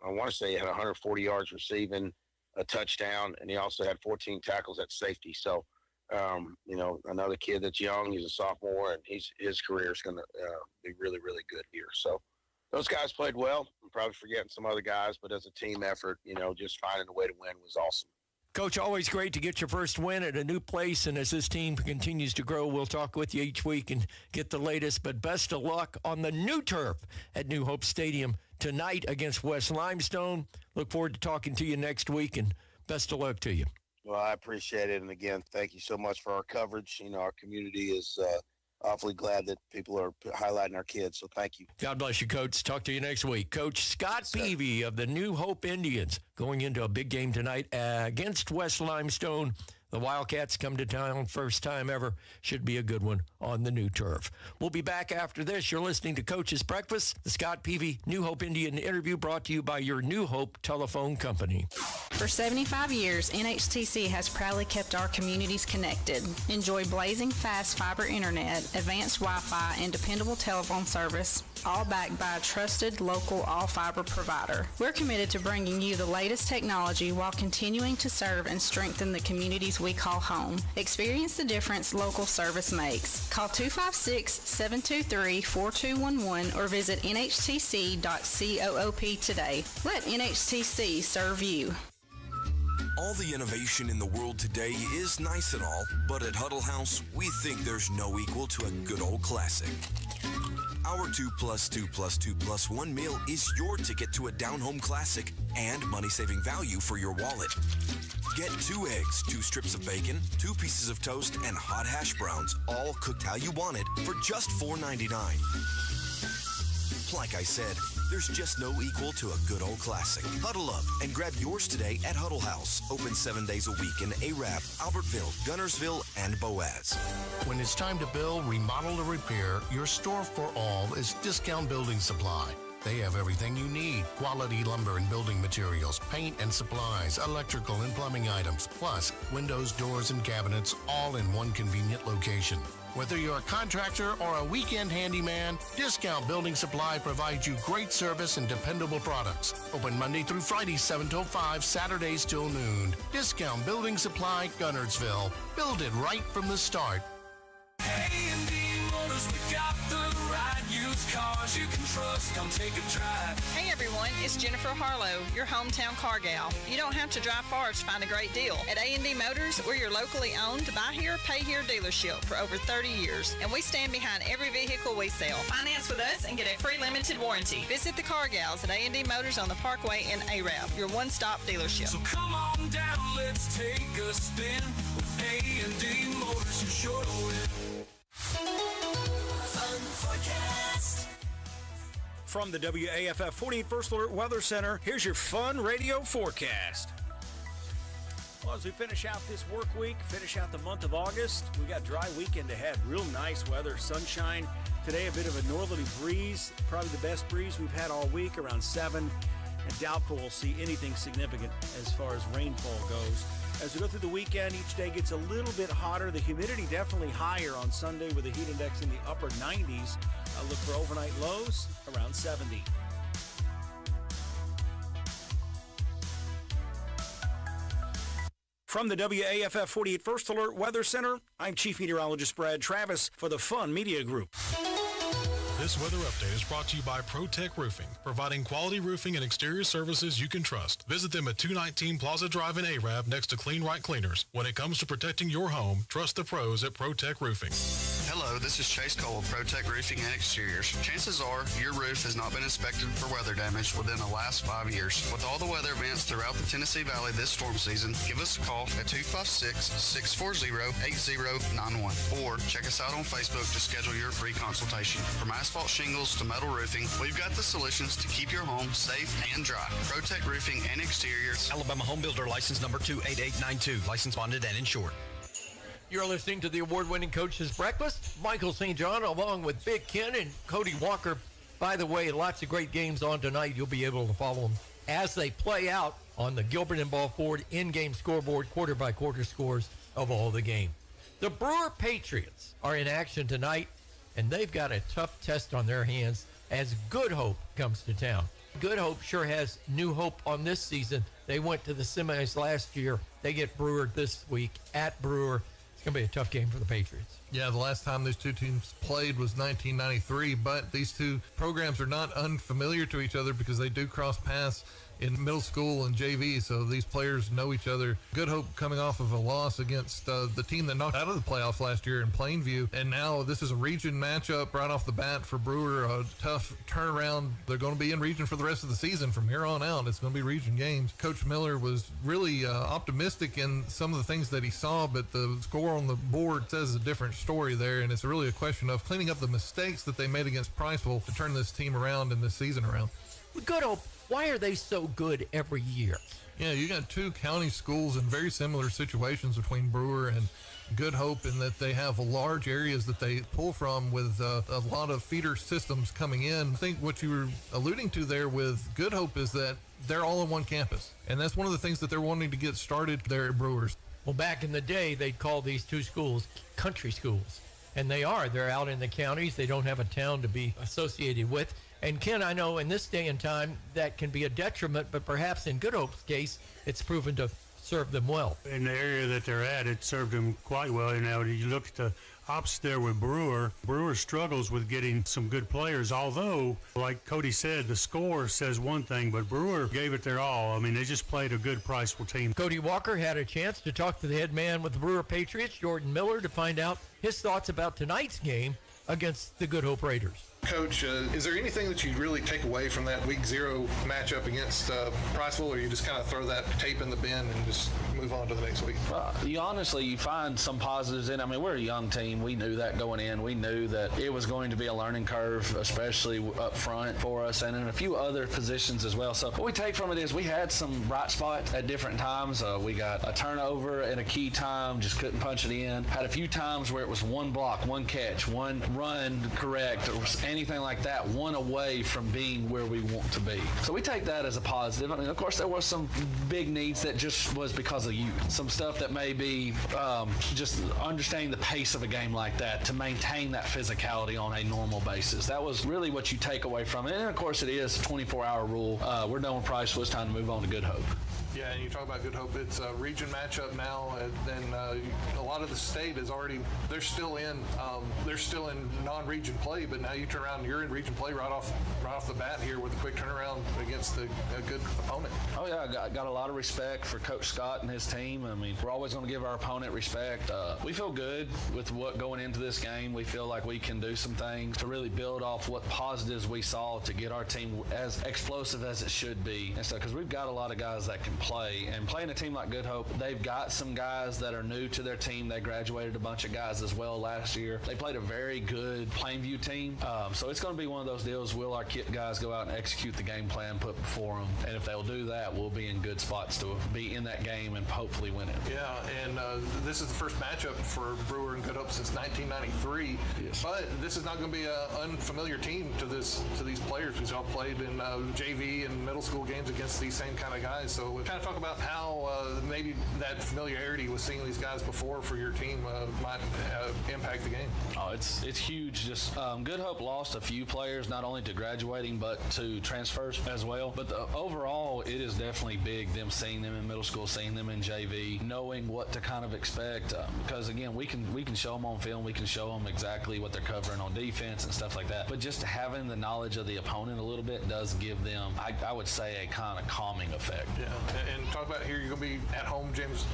Speaker 19: want to say he had 140 yards receiving, a touchdown, and he also had 14 tackles at safety. So, another kid that's young, he's a sophomore, and his career is going to be really, really good here. So, those guys played well. I'm probably forgetting some other guys, but as a team effort, just finding a way to win was awesome.
Speaker 1: Coach, always great to get your first win at a new place, and as this team continues to grow, we'll talk with you each week and get the latest, but best of luck on the new turf at New Hope Stadium tonight against West Limestone. Look forward to talking to you next week, and best of luck to you.
Speaker 19: Well, I appreciate it, and again, thank you so much for our coverage. Our community is awfully glad that people are highlighting our kids, so thank you.
Speaker 1: God bless you, Coach. Talk to you next week. Coach Scott Peavy of the New Hope Indians going into a big game tonight against West Limestone. The Wildcats come to town, first time ever. Should be a good one on the new turf. We'll be back after this. You're listening to Coach's Breakfast, the Scott Peavy New Hope Indian interview brought to you by your New Hope Telephone Company.
Speaker 10: For 75 years, NHTC has proudly kept our communities connected. Enjoy blazing fast fiber internet, advanced Wi-Fi, and dependable telephone service, all backed by a trusted local all-fiber provider. We're committed to bringing you the latest technology while continuing to serve and strengthen the communities we call home. Experience the difference local service makes. Call 256-723-4211 or visit nhtc.coop today. Let NHTC serve you.
Speaker 8: All the innovation in the world today is nice and all, but at Huddle House, we think there's no equal to a good old classic. Our 2+2+2+1 meal is your ticket to a down-home classic and money-saving value for your wallet. Get 2 eggs, 2 strips of bacon, 2 pieces of toast, and hot hash browns, all cooked how you want it, for just $4.99. Like I said, there's just no equal to a good old classic. Huddle up and grab yours today at Huddle House. Open 7 days a week in Arab, Albertville, Gunnersville, and Boaz.
Speaker 20: When it's time to build, remodel, or repair, your store for all is Discount Building Supply. They have everything you need. Quality lumber and building materials, paint and supplies, electrical and plumbing items, plus windows, doors, and cabinets, all in one convenient location. Whether you're a contractor or a weekend handyman, Discount Building Supply provides you great service and dependable products. Open Monday through Friday, 7 till 5, Saturdays till noon. Discount Building Supply, Gunnersville. Build it right from the start.
Speaker 21: A&D Motors, we got the right used cars you can trust. Come take a drive.
Speaker 22: Hey everyone, it's Jennifer Harlow, your hometown car gal. You don't have to drive far to find a great deal. At A&D Motors, we're your locally owned, buy here, pay here dealership for over 30 years, and we stand behind every vehicle we sell. Finance with us and get a free limited warranty. Visit the car gals at A&D Motors on the Parkway in Arab, your one-stop dealership.
Speaker 21: So come on down, let's take a spin. With A&D Motors, you're sure to win. Fun forecast.
Speaker 23: From the WAFF 48 First Alert Weather Center, here's your fun radio forecast. Well, as we finish out this work week, finish out the month of August, we got a dry weekend ahead. Real nice weather, sunshine. Today, a bit of a northerly breeze, probably the best breeze we've had all week, around 7. And doubtful we'll see anything significant as far as rainfall goes. As we go through the weekend, each day gets a little bit hotter. The humidity definitely higher on Sunday with the heat index in the upper 90s. Look for overnight lows around 70. From the WAFF 48 First Alert Weather Center, I'm Chief Meteorologist Brad Travis for the Fun Media Group.
Speaker 24: This weather update is brought to you by ProTech Roofing, providing quality roofing and exterior services you can trust. Visit them at 219 Plaza Drive in Arab next to Clean Right Cleaners. When it comes to protecting your home, trust the pros at ProTech Roofing.
Speaker 25: Hello, this is Chase Cole of ProTech Roofing and Exteriors. Chances are your roof has not been inspected for weather damage within the last 5 years. With all the weather events throughout the Tennessee Valley this storm season, give us a call at 256-640-8091 or check us out on Facebook to schedule your free consultation. From asphalt shingles to metal roofing, we've got the solutions to keep your home safe and dry. ProTech Roofing and Exteriors.
Speaker 26: Alabama Home Builder License Number 28892. License bonded and insured.
Speaker 1: You're listening to the award-winning Coach's Breakfast. Michael St. John along with Big Ken and Cody Walker. By the way, lots of great games on tonight. You'll be able to follow them as they play out on the Gilbert and Ball Ford in-game scoreboard, quarter-by-quarter scores of all the game. The Brewer Patriots are in action tonight, and they've got a tough test on their hands as Good Hope comes to town. Good Hope sure has new hope on this season. They went to the semis last year. They get Brewer this week at Brewer. going to be a tough game for the Patriots.
Speaker 2: Yeah, the last time these two teams played was 1993, but these two programs are not unfamiliar to each other because they do cross paths in middle school and JV, so these players know each other. Good Hope coming off of a loss against the team that knocked out of the playoffs last year in Plainview, and now this is a region matchup right off the bat for Brewer, a tough turnaround. They're going to be in region for the rest of the season. From here on out, it's going to be region games. Coach Miller was really optimistic in some of the things that he saw, but the score on the board says a different story there, and it's really a question of cleaning up the mistakes that they made against Priceville to turn this team around and this season around.
Speaker 1: Good Hope, why are they so good every year?
Speaker 2: Yeah, you got two county schools in very similar situations between Brewer and Good Hope in that they have large areas that they pull from with a lot of feeder systems coming in. I think what you were alluding to there with Good Hope is that they're all on one campus, and that's one of the things that they're wanting to get started there at Brewers.
Speaker 1: Well, back in the day, they'd call these two schools country schools, and they are. They're out in the counties. They don't have a town to be associated with. And Ken, I know in this day and time that can be a detriment, but perhaps in Good Hope's case, it's proven to serve them well.
Speaker 14: In the area that they're at, it served them quite well. And now you look at the opposite there with Brewer. Brewer struggles with getting some good players, although, like Cody said, the score says one thing, but Brewer gave it their all. I mean, they just played a good Priceville team.
Speaker 1: Cody Walker had a chance to talk to the head man with the Brewer Patriots, Jordan Miller, to find out his thoughts about tonight's game against the Good Hope Raiders.
Speaker 2: Coach, is there anything that you really take away from that week 0 matchup against Priceville, or you just kind of throw that tape in the bin and just move on to the next week?
Speaker 3: You find some positives in. I mean, we're a young team. We knew that going in. We knew that it was going to be a learning curve, especially up front for us and in a few other positions as well. So what we take from it is we had some bright spots at different times. We got a turnover at a key time, just couldn't punch it in. Had a few times where it was one block, one catch, one run correct, or anything like that, one away from being where we want to be. So we take that as a positive. I mean, of course, there were some big needs that just was because of youth. Some stuff that may be just understanding the pace of a game like that to maintain that physicality on a normal basis. That was really what you take away from it. And, of course, it is a 24-hour rule. We're done with Priceville. It's time to move on to Good Hope.
Speaker 2: Yeah, and you talk about Good Hope. It's a region matchup now, and a lot of the state is already. They're still in non-region play, but now you turn around and you're in region play right off the bat here with a quick turnaround against a good opponent.
Speaker 3: Oh yeah, I got a lot of respect for Coach Scott and his team. I mean, we're always going to give our opponent respect. We feel good with what going into this game. We feel like we can do some things to really build off what positives we saw to get our team as explosive as it should be. And so, because we've got a lot of guys that can play, and playing a team like Good Hope, they've got some guys that are new to their team. They graduated a bunch of guys as well last year. They played a very good Plainview team, so it's going to be one of those deals. Will our kit guys go out and execute the game plan put before them? And if they'll do that, we'll be in good spots to be in that game and hopefully win it.
Speaker 2: Yeah, and this is the first matchup for Brewer and Good Hope since 1993.
Speaker 3: Yes.
Speaker 2: But this is not going to be an unfamiliar team to these players. We've all played in JV and middle school games against these same kind of guys. So we're kind of talk about how maybe that familiarity with seeing these guys before for your team might impact the game.
Speaker 3: Oh, it's huge. Just Good Hope lost a few players, not only to graduating but to transfers as well. But overall, it is definitely big. Them seeing them in middle school, seeing them in JV, knowing what to kind of expect. Because again, we can show them on film, we can show them exactly what they're covering on defense and stuff like that. But just having the knowledge of the opponent a little bit does give them, I would say, a kind of calming effect.
Speaker 2: Yeah. And talk about here, you're going to be at home, James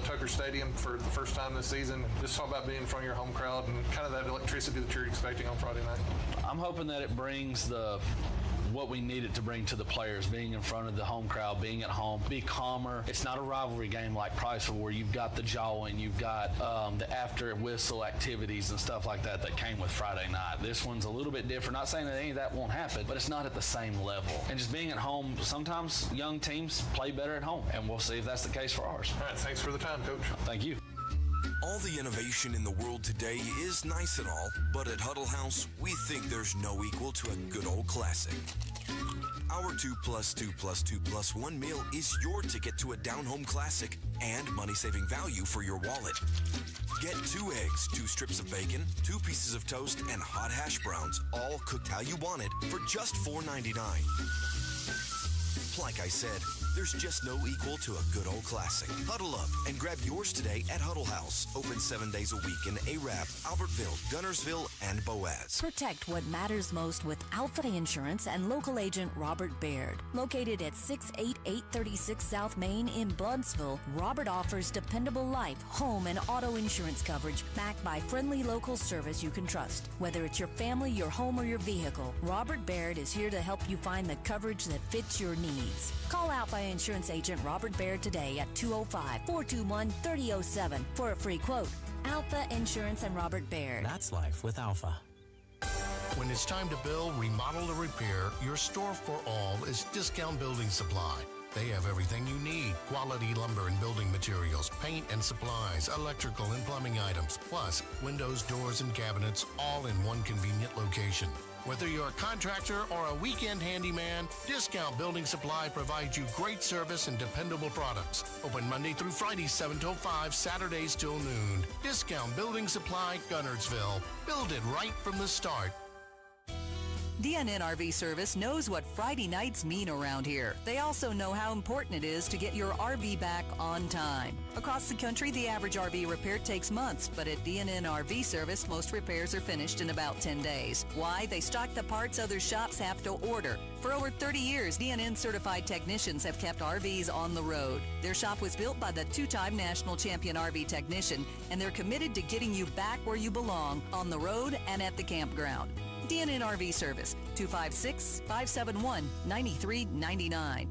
Speaker 2: Tucker Stadium, for the first time this season. Just talk about being in front of your home crowd and kind of that electricity that you're expecting on Friday night.
Speaker 3: I'm hoping that it brings what we need it to bring to the players, being in front of the home crowd, being at home, be calmer. It's not a rivalry game like Priceville where you've got the jawing, you've got the after whistle activities and stuff like that came with Friday night. This one's a little bit different. Not saying that any of that won't happen, but it's not at the same level. And just being at home, sometimes young teams play better at home, and we'll see if that's the case for ours.
Speaker 2: All right, thanks for the time, Coach.
Speaker 3: Thank you.
Speaker 8: All the innovation in the world today is nice and all, but at Huddle House, we think there's no equal to a good old classic. Our 2+2+2+1 meal is your ticket to a down-home classic and money-saving value for your wallet. Get 2 eggs, 2 strips of bacon, 2 pieces of toast, and hot hash browns, all cooked how you want it, for just $4.99. Like I said, There's just no equal to a good old classic. Huddle up and grab yours today at Huddle House. Open 7 days a week in Arab, Albertville, Gunnersville, and Boaz.
Speaker 4: Protect what matters most with Alpha Insurance and local agent Robert Baird. Located at 68836 South Main in Bloomsville, Robert offers dependable life, home, and auto insurance coverage backed by friendly local service you can trust. Whether it's your family, your home, or your vehicle, Robert Baird is here to help you find the coverage that fits your needs. Call Alpha Insurance agent Robert Baird today at 205-421-3007 for a free quote. Alpha Insurance and Robert Baird.
Speaker 20: That's life with Alpha. When it's time to build, remodel, or repair, your store for all is Discount Building Supply. They have everything you need. Quality lumber and building materials, paint and supplies, electrical and plumbing items, plus windows, doors, and cabinets, all in one convenient location. Whether you're a contractor or a weekend handyman, Discount Building Supply provides you great service and dependable products. Open Monday through Friday, 7 till 5, Saturdays till noon. Discount Building Supply, Gunnersville. Build it right from the start.
Speaker 5: DNN RV Service knows what Friday nights mean around here. They also know how important it is to get your RV back on time. Across the country, the average RV repair takes months, but at DNN RV Service, most repairs are finished in about 10 days. Why? They stock the parts other shops have to order. For over 30 years, DNN certified technicians have kept RVs on the road. Their shop was built by the two-time national champion RV technician, and they're committed to getting you back where you belong, on the road and at the campground. DNN RV Service, 256-571-9399.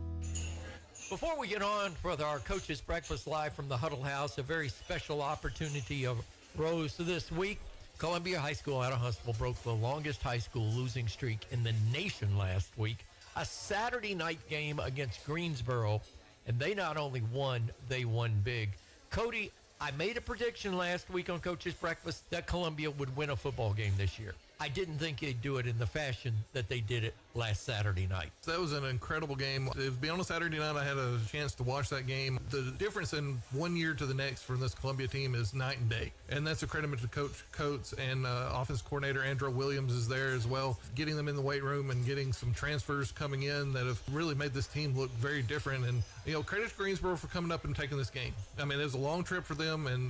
Speaker 1: Before we get on with our Coach's Breakfast live from the Huddle House, a very special opportunity arose this week. Columbia High School out of Huntsville broke the longest high school losing streak in the nation last week. A Saturday night game against Greensboro, and they not only won, they won big. Cody, I made a prediction last week on Coach's Breakfast that Columbia would win a football game this year. I didn't think they'd do it in the fashion that they did it last Saturday night.
Speaker 2: That was an incredible game. To be on a Saturday night, I had a chance to watch that game. The difference in 1 year to the next from this Columbia team is night and day. And that's a credit to Coach Coates, and offense coordinator Andrew Williams is there as well, getting them in the weight room and getting some transfers coming in that have really made this team look very different. And, credit to Greensboro for coming up and taking this game. I mean, it was a long trip for them, and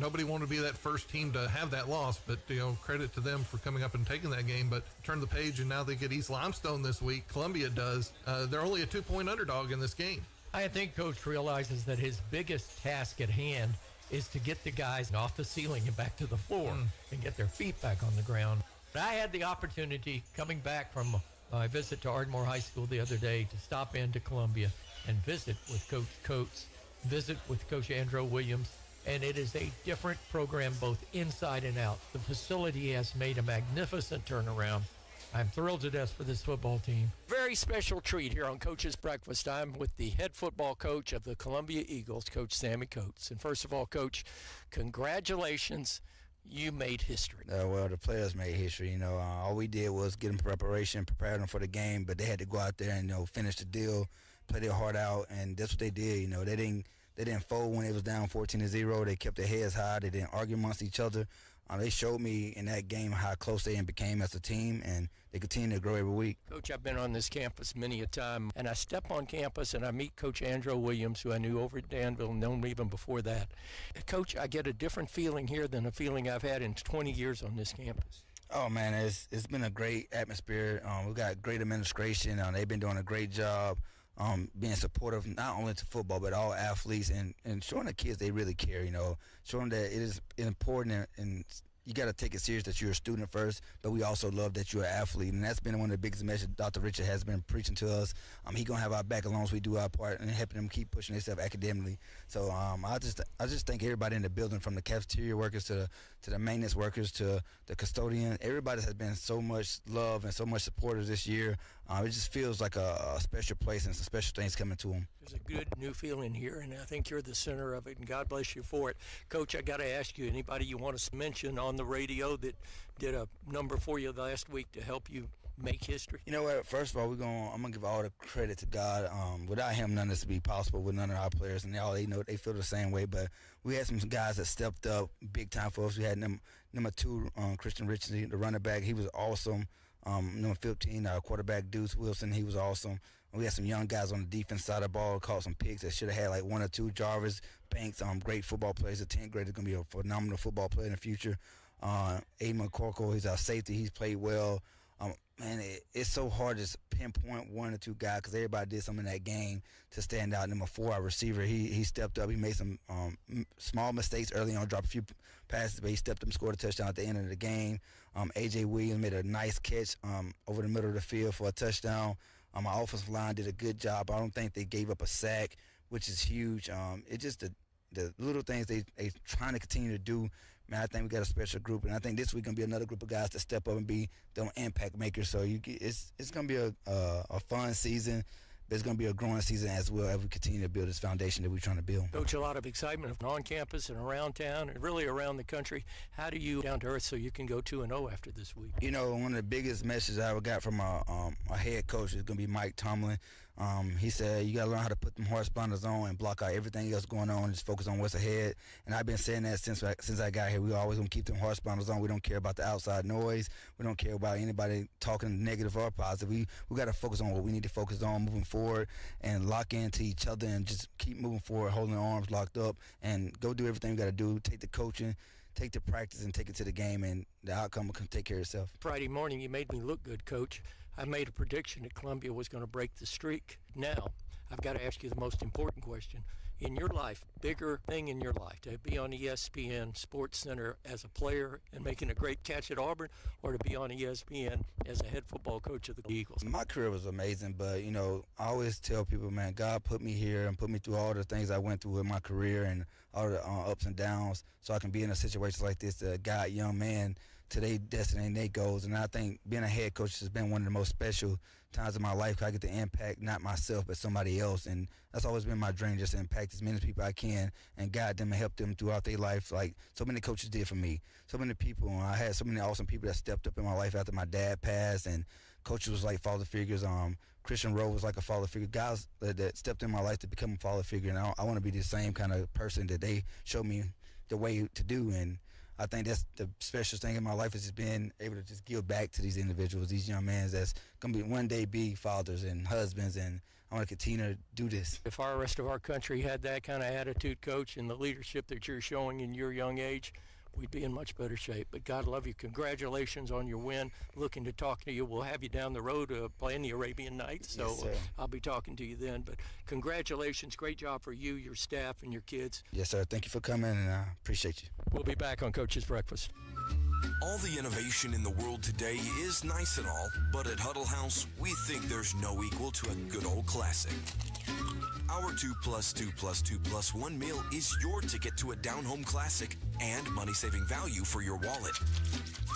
Speaker 2: nobody wanted to be that first team to have that loss, but, credit to them for coming up and taking that game. But turn the page, and now they get East Limestone this week. Columbia does. They're only a 2-point underdog in this game.
Speaker 1: I think Coach realizes that his biggest task at hand is to get the guys off the ceiling and back to the floor and get their feet back on the ground. But I had the opportunity, coming back from my visit to Ardmore High School the other day, to stop into Columbia and visit with Coach Coates, visit with Coach Andrew Williams, and it is a different program both inside and out. The facility has made a magnificent turnaround. I'm thrilled to death for this football team. Very special treat here on Coach's Breakfast. I'm with the head football coach of the Columbia Eagles, Coach Sammy Coates. And first of all, Coach, congratulations. You made history.
Speaker 6: Well, the players made history. All we did was get them preparation, prepare them for the game, but they had to go out there and, finish the deal, play their heart out, and that's what they did. They didn't fold when it was down 14-0. They kept their heads high. They didn't argue amongst each other. They showed me in that game how close they became as a team, and they continue to grow every week.
Speaker 1: Coach, I've been on this campus many a time, and I step on campus and I meet Coach Andrew Williams, who I knew over at Danville, known even before that. Coach, I get a different feeling here than a feeling I've had in 20 years on this campus.
Speaker 6: Oh, man, it's been a great atmosphere. We've got great administration. They've been doing a great job. Being supportive not only to football but all athletes, and showing the kids they really care, showing that it is important, and you got to take it serious that you're a student first, but we also love that you're an athlete, and that's been one of the biggest messages Dr. Richard has been preaching to us. He gonna have our back as long as we do our part and helping them keep pushing themselves academically. So I just thank everybody in the building, from the cafeteria workers to the maintenance workers to the custodian. Everybody has been so much love and so much supporters this year. It just feels like a special place and some special things coming to them.
Speaker 1: There's a good new feeling here, and I think you're the center of it, and God bless you for it. Coach, I got to ask you, anybody you want to mention on the radio that did a number for you last week to help you make history?
Speaker 6: You know what? First of all, I'm gonna give all the credit to God. Without Him, none of this would be possible with none of our players, and they feel the same way. But we had some guys that stepped up big time for us. We had number 2, Christian Richardson, the running back. He was awesome. Number 15, our quarterback Deuce Wilson. He was awesome. We had some young guys on the defense side of the ball, caught some picks that should have had like one or two. Jarvis Banks, great football players. A 10th grader, going to be a phenomenal football player in the future. Aiden McCorkle, he's our safety. He's played well. Man, it's so hard to pinpoint one or two guys because everybody did something in that game to stand out. Number 4, our receiver, he stepped up. He made some small mistakes early on, dropped a few passes, but he stepped up and scored a touchdown at the end of the game. A.J. Williams made a nice catch over the middle of the field for a touchdown. Our offensive line did a good job. I don't think they gave up a sack, which is huge. It's just the little things they trying to continue to do. Man, I think we got a special group, and I think this week going to be another group of guys to step up and be the impact makers. So it's going to be a fun season, but it's going to be a growing season as well as we continue to build this foundation that we're trying to build.
Speaker 1: Coach, a lot of excitement on campus and around town and really around the country. How do you down to earth so you can go 2-0 after this week?
Speaker 6: You know, one of the biggest messages I ever got from our head coach is going to be Mike Tomlin. He said, you got to learn how to put them horse blinders on and block out everything else going on and just focus on what's ahead. And I've been saying that since I got here. We always going to keep them horse blinders on. We don't care about the outside noise. We don't care about anybody talking negative or positive. We got to focus on what we need to focus on moving forward and lock into each other and just keep moving forward, holding our arms locked up and go do everything we got to do. Take the coaching, take the practice, and take it to the game, and the outcome will take care of itself.
Speaker 1: Friday morning, you made me look good, Coach. I made a prediction that Columbia was going to break the streak. Now, I've got to ask you the most important question. In your life, bigger thing in your life, to be on ESPN Sports Center as a player and making a great catch at Auburn, or to be on ESPN as a head football coach of the Eagles?
Speaker 6: My career was amazing, but, you know, I always tell people, man, God put me here and put me through all the things I went through in my career and all the ups and downs so I can be in a situation like this to guide young man to their destiny and their goals. And I think being a head coach has been one of the most special times of my life because I get to impact not myself but somebody else. And that's always been my dream, just to impact as many people I can and guide them and help them throughout their life like so many coaches did for me. So many people, I had so many awesome people that stepped up in my life after my dad passed, and coaches was like father figures. Christian Rowe was like a father figure. Guys that stepped in my life to become a father figure, and I want to be the same kind of person that they showed me the way to do. And I think that's the special thing in my life is just being able to just give back to these individuals, these young men that's going to be one day be fathers and husbands, and I want to continue to do this.
Speaker 1: If our rest of our country had that kind of attitude, Coach, and the leadership that you're showing in your young age, we'd be in much better shape. But God love you. Congratulations on your win. Looking to talk to you. We'll have you down the road playing the Arabian Nights, so
Speaker 6: yes,
Speaker 1: I'll be talking to you then. But congratulations. Great job for you, your staff, and your kids.
Speaker 6: Yes, sir. Thank you for coming, and I appreciate you.
Speaker 1: We'll be back on Coach's Breakfast.
Speaker 8: All the innovation in the world today is nice and all, but at Huddle House, we think there's no equal to a good old classic. Our 2+2+2+1 meal is your ticket to a down-home classic and money-saving value for your wallet.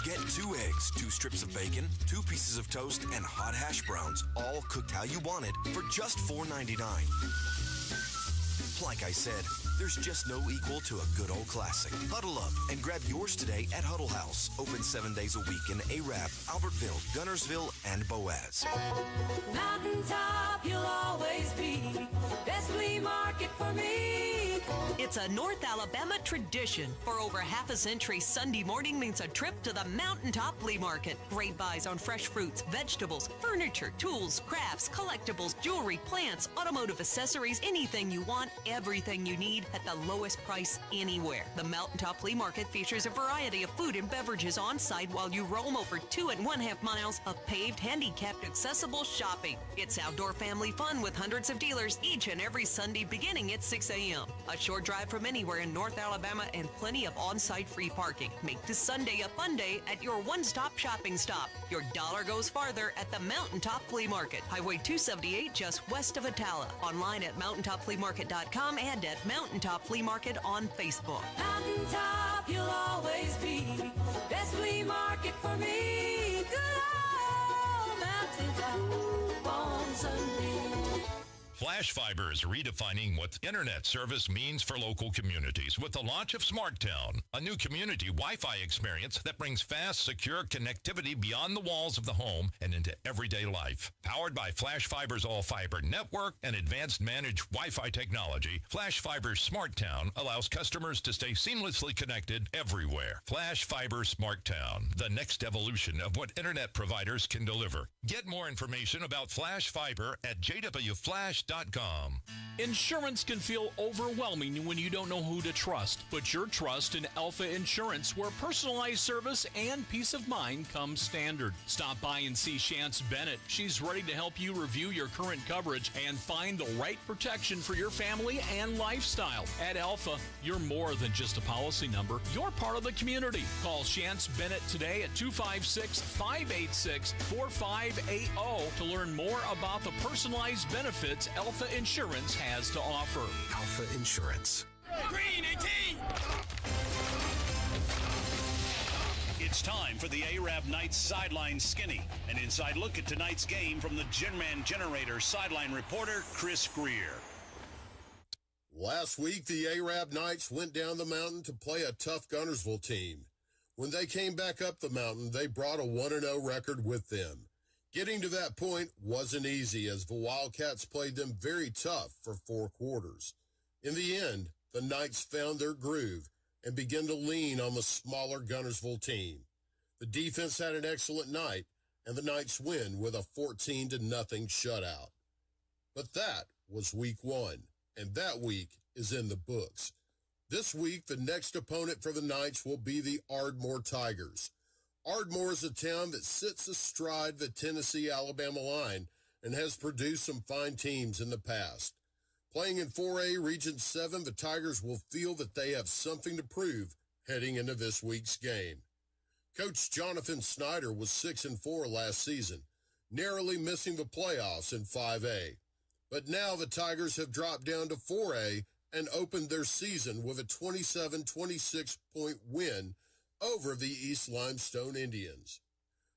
Speaker 8: Get 2 eggs, 2 strips of bacon, 2 pieces of toast, and hot hash browns, all cooked how you want it, for just $4.99. Like I said, there's just no equal to a good old classic. Huddle up and grab yours today at Huddle House. Open 7 days a week in Arab, Albertville, Gunnersville, and Boaz.
Speaker 21: Mountaintop, you'll always be best flea market for me.
Speaker 7: It's a North Alabama tradition. For over half a century, Sunday morning means a trip to the Mountaintop Flea Market. Great buys on fresh fruits, vegetables, furniture, tools, crafts, collectibles, jewelry, plants, automotive accessories, anything you want, everything you need at the lowest price anywhere. The Mountaintop Flea Market features a variety of food and beverages on site while you roam over 2.5 miles of paved, handicapped, accessible shopping. It's outdoor family fun with hundreds of dealers each and every Sunday beginning at 6 a.m. A short drive from anywhere in North Alabama and plenty of on-site free parking. Make this Sunday a fun day at your one-stop shopping stop. Your dollar goes farther at the Mountaintop Flea Market, Highway 278 just west of Atala. Online at mountaintopfleamarket.com and at Mountaintop Flea Market on Facebook.
Speaker 21: Mountaintop, you'll always be best flea market for me. Good old Mountaintop on Sunday.
Speaker 9: Flash Fiber is redefining what internet service means for local communities with the launch of SmartTown, a new community Wi-Fi experience that brings fast, secure connectivity beyond the walls of the home and into everyday life. Powered by Flash Fiber's all-fiber network and advanced managed Wi-Fi technology, Flash Fiber's SmartTown allows customers to stay seamlessly connected everywhere. Flash Fiber SmartTown, the next evolution of what internet providers can deliver. Get more information about Flash Fiber at jwflash.com.
Speaker 11: Insurance can feel overwhelming when you don't know who to trust. Put your trust in Alpha Insurance, where personalized service and peace of mind come standard. Stop by and see Chance Bennett. She's ready to help you review your current coverage and find the right protection for your family and lifestyle. At Alpha, you're more than just a policy number. You're part of the community. Call Chance Bennett today at 256-586-4580 to learn more about the personalized benefits Alpha Insurance has to offer.
Speaker 12: Alpha Insurance.
Speaker 21: Green 18!
Speaker 13: It's time for the Arab Knights Sideline Skinny. An inside look at tonight's game from the Gin Man Generator sideline reporter, Chris Greer.
Speaker 15: Last week, the Arab Knights went down the mountain to play a tough Guntersville team. When they came back up the mountain, they brought a 1-0 record with them. Getting to that point wasn't easy, as the Wildcats played them very tough for 4 quarters. In the end, the Knights found their groove and began to lean on the smaller Guntersville team. The defense had an excellent night, and the Knights win with a 14-0 shutout. But that was week 1, and that week is in the books. This week, the next opponent for the Knights will be the Ardmore Tigers. Ardmore is a town that sits astride the Tennessee-Alabama line and has produced some fine teams in the past. Playing in 4A Region 7, the Tigers will feel that they have something to prove heading into this week's game. Coach Jonathan Snyder was 6-4 last season, narrowly missing the playoffs in 5A. But now the Tigers have dropped down to 4A and opened their season with a 27-26 point win over the East Limestone Indians.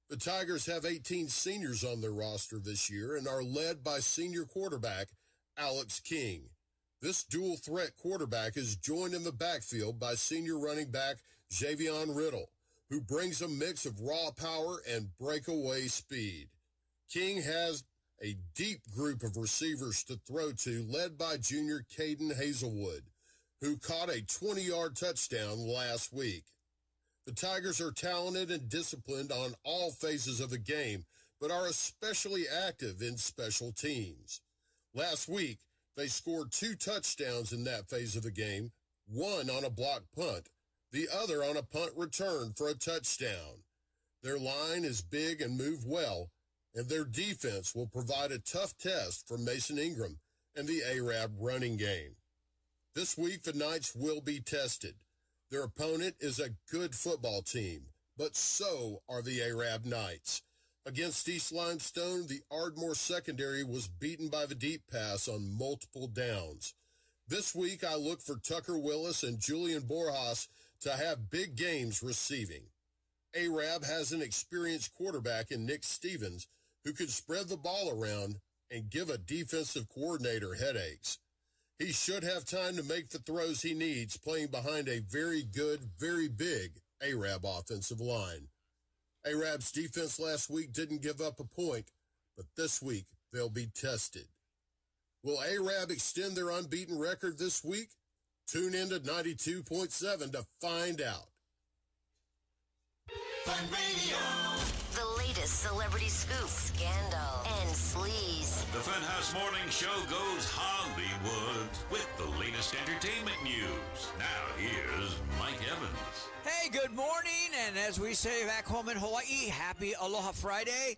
Speaker 15: The Tigers have 18 seniors on their roster this year and are led by senior quarterback Alex King. This dual-threat quarterback is joined in the backfield by senior running back Javion Riddle, who brings a mix of raw power and breakaway speed. King has a deep group of receivers to throw to, led by junior Caden Hazelwood, who caught a 20-yard touchdown last week. The Tigers are talented and disciplined on all phases of the game, but are especially active in special teams. Last week, they scored 2 touchdowns in that phase of the game, one on a blocked punt, the other on a punt return for a touchdown. Their line is big and move well, and their defense will provide a tough test for Mason Ingram and the Arab running game. This week, the Knights will be tested. Their opponent is a good football team, but so are the Arab Knights. Against East Limestone, the Ardmore secondary was beaten by the deep pass on multiple downs. This week, I look for Tucker Willis and Julian Borjas to have big games receiving. Arab has an experienced quarterback in Nick Stevens who can spread the ball around and give a defensive coordinator headaches. He should have time to make the throws he needs playing behind a very good, very big Arab offensive line. Arab's defense last week didn't give up a point, but this week they'll be tested. Will Arab extend their unbeaten record this week? Tune in to 92.7 to find out.
Speaker 21: Fun Radio.
Speaker 16: The latest celebrity scoop, scandal, and sleaze.
Speaker 21: The Funhouse Morning Show goes Hollywood with the latest entertainment news. Now here's Mike Evans.
Speaker 27: Hey, good morning, and as we say back home in Hawaii, happy Aloha Friday.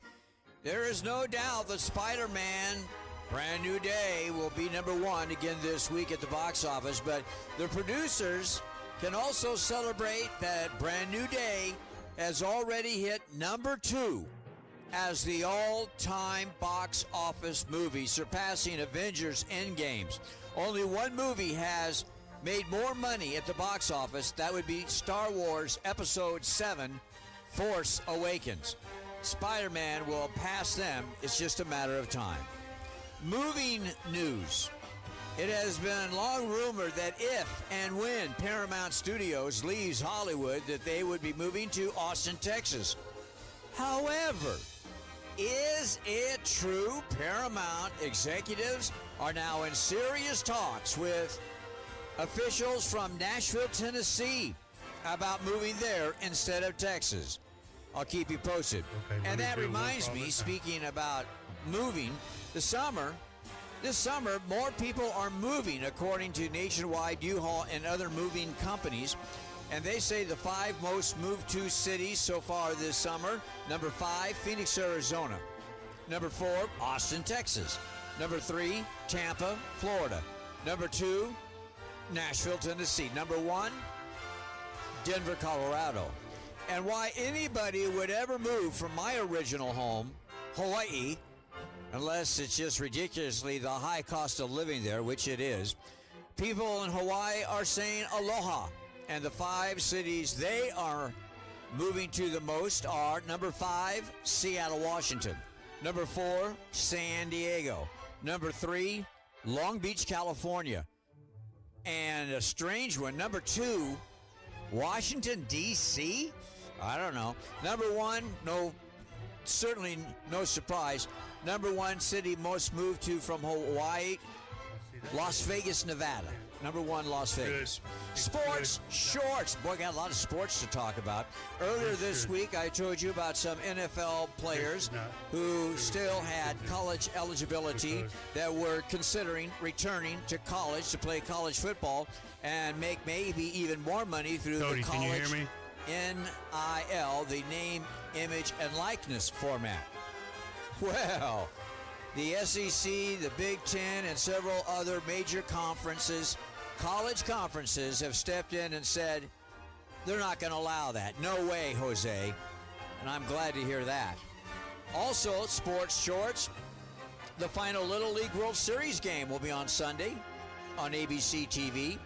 Speaker 27: There is no doubt that Spider-Man Brand New Day will be number 1 again this week at the box office, but the producers can also celebrate that Brand New Day has already hit number 2 as the all-time box office movie, surpassing Avengers Endgames. Only one movie has made more money at the box office. That would be Star Wars Episode 7, Force Awakens. Spider-Man will pass them. It's just a matter of time. Moving news. It has been long rumored that if and when Paramount Studios leaves Hollywood, that they would be moving to Austin, Texas. However, is it true Paramount executives are now in serious talks with officials from Nashville, Tennessee about moving there instead of Texas? I'll keep you posted.
Speaker 14: Okay,
Speaker 27: and that reminds me, speaking about moving, this summer, more people are moving, according to Nationwide, U-Haul, and other moving companies. And they say the 5 most moved to cities so far this summer. Number 5, Phoenix, Arizona. Number 4, Austin, Texas. Number 3, Tampa, Florida. Number 2, Nashville, Tennessee. Number 1, Denver, Colorado. And why anybody would ever move from my original home, Hawaii, unless it's just ridiculously the high cost of living there, which it is, people in Hawaii are saying aloha. And the 5 cities they are moving to the most are number 5, Seattle, Washington. Number 4, San Diego. Number 3, Long Beach, California. And a strange one, number 2, Washington, D.C.? I don't know. Number 1, certainly no surprise. Number 1 city most moved to from Hawaii, Las Vegas, Nevada. Number 1, Las Vegas. Sports shorts. Boy, got a lot of sports to talk about. Earlier this week, I told you about some NFL players who still had college eligibility that were considering returning to college to play college football and make maybe even more money through the college NIL, the name, image, and likeness format. Well, the SEC, the Big Ten, and several other major conferences, college conferences, have stepped in and said they're not going to allow that. No way, Jose. And I'm glad to hear that. Also, sports shorts. The final Little League World Series game will be on Sunday on ABC TV.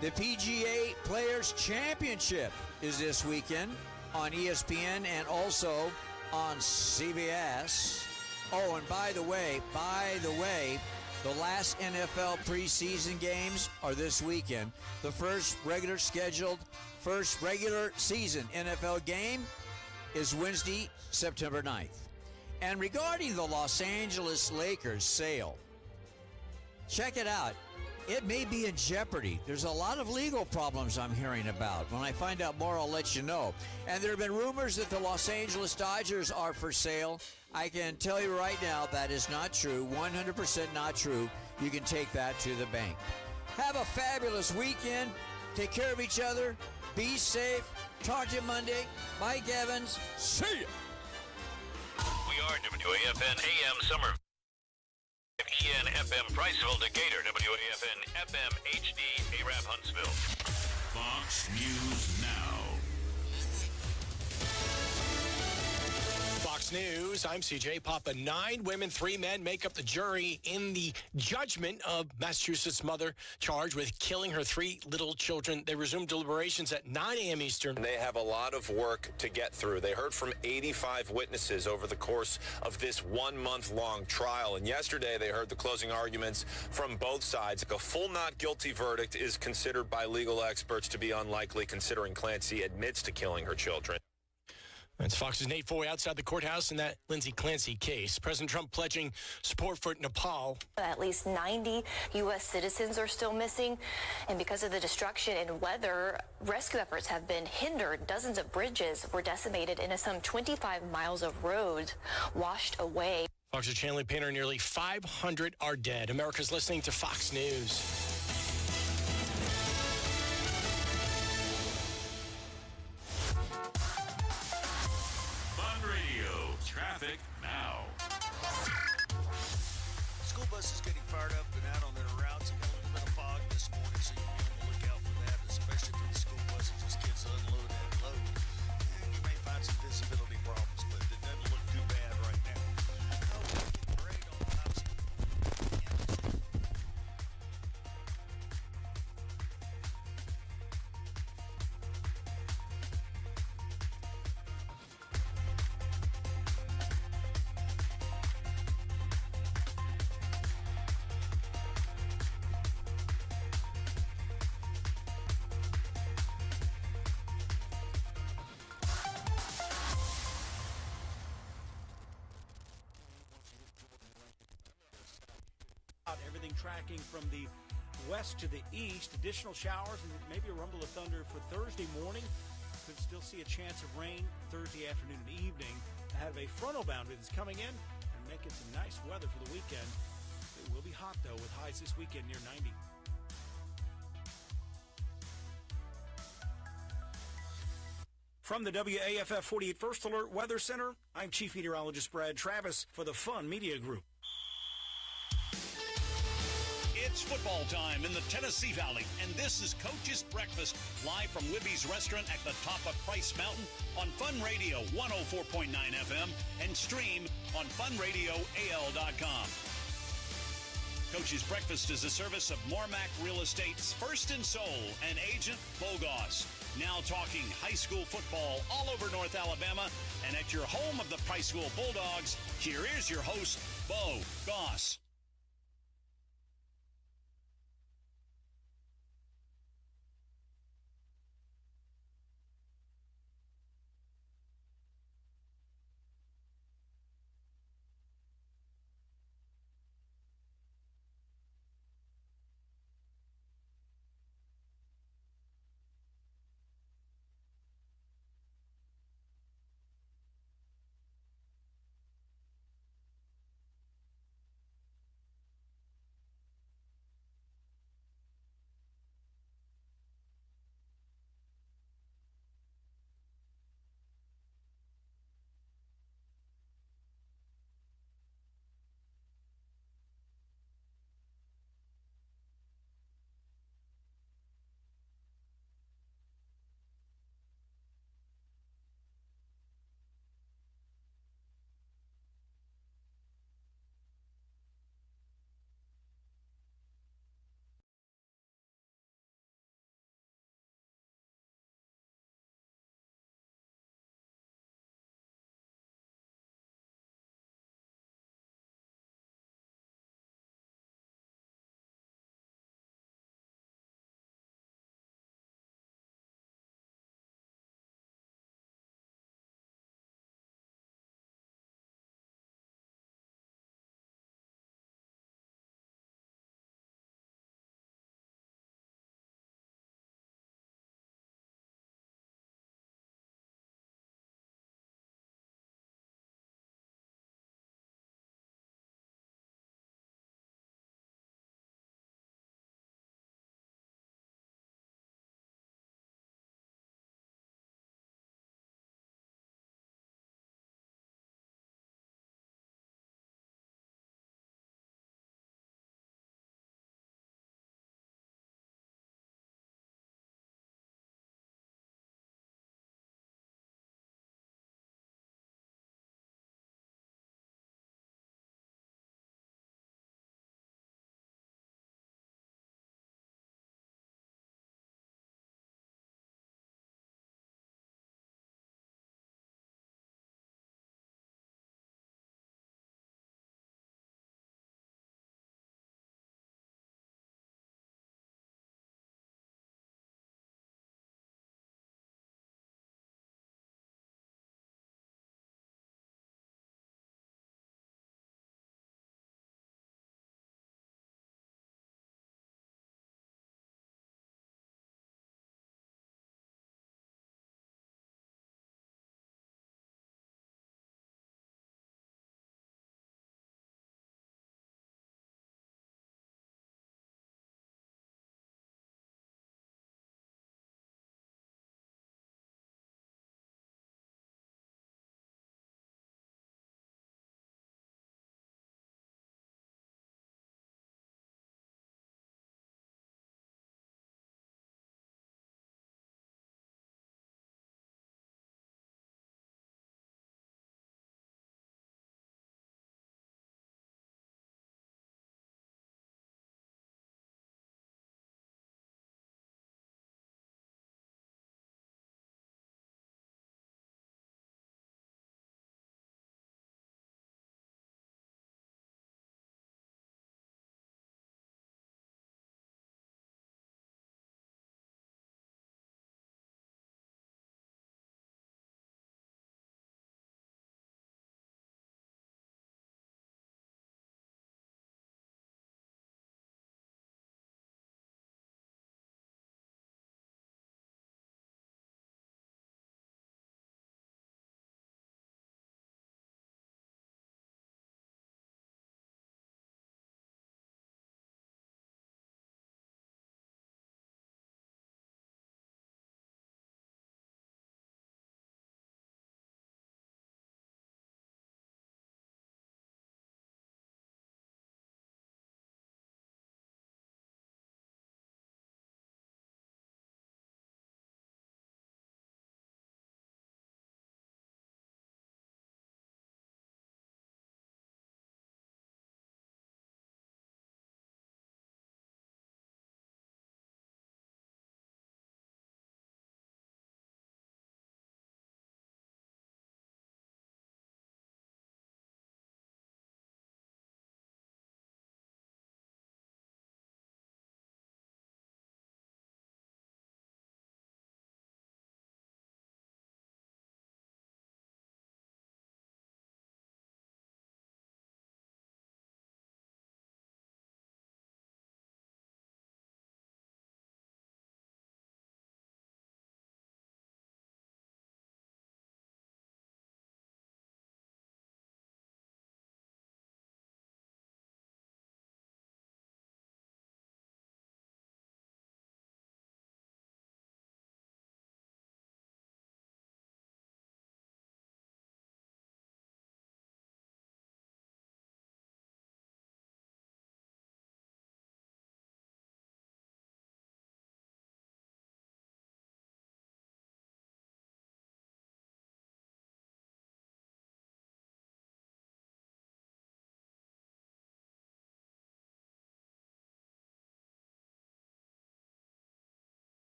Speaker 27: The PGA Players Championship is this weekend on ESPN and also on CBS. Oh, and by the way, the last NFL preseason games are this weekend. The first regular season NFL game is Wednesday, September 9th. And regarding the Los Angeles Lakers sale, check it out. It may be in jeopardy. There's a lot of legal problems I'm hearing about. When I find out more, I'll let you know. And there have been rumors that the Los Angeles Dodgers are for sale. I can tell you right now that is not true, 100% not true. You can take that to the bank. Have a fabulous weekend. Take care of each other. Be safe. Talk to you Monday. Mike Evans. See ya.
Speaker 21: We are WAFN AM Summer. EN FM Priceville, Decatur, WAFN FM HD, ARAB Huntsville. Fox News Now.
Speaker 10: Fox News, I'm CJ Papa. 9 women, 3 men make up the jury in the judgment of Massachusetts mother charged with killing her 3 little children. They resumed deliberations at 9 a.m. Eastern.
Speaker 17: They have a lot of work to get through. They heard from 85 witnesses over the course of this 1-month-long trial. And yesterday they heard the closing arguments from both sides. A full not guilty verdict is considered by legal experts to be unlikely, considering Clancy admits to killing her children.
Speaker 10: That's Fox's Nate Foy outside the courthouse in that Lindsay Clancy case. President Trump pledging support for Nepal.
Speaker 18: At least 90 U.S. citizens are still missing. And because of the destruction and weather, rescue efforts have been hindered. Dozens of bridges were decimated and some 25 miles of roads washed away.
Speaker 10: Fox's Chanley Painter, nearly 500 are dead. America's listening to Fox News.
Speaker 21: Traffic now.
Speaker 19: School buses getting fired up and out on their routes. Got a little bit of fog this morning, so you can be on the lookout for that, especially for the school buses as kids unload and load. And you may find some visibility problems, but it doesn't look too bad right now. Great on the house.
Speaker 3: tracking from the west to the east. Additional showers and maybe a rumble of thunder for Thursday morning. Could still see a chance of rain Thursday afternoon and evening ahead of a frontal boundary that's coming in and making some nice weather for the weekend. It will be hot, though, with highs this weekend near 90. From the WAFF 48 First Alert Weather Center, I'm Chief Meteorologist Brad Travis for the Fun Media Group.
Speaker 13: It's football time in the Tennessee Valley, and this is Coach's Breakfast, live from Libby's Restaurant at the top of Price Mountain on Fun Radio 104.9 FM and stream on funradioal.com. Coach's Breakfast is a service of Mormac Real Estate's First and Soul and agent Beau Goss. Now talking high school football all over North Alabama and at your home of the Priceville Bulldogs, here is your host, Beau Goss.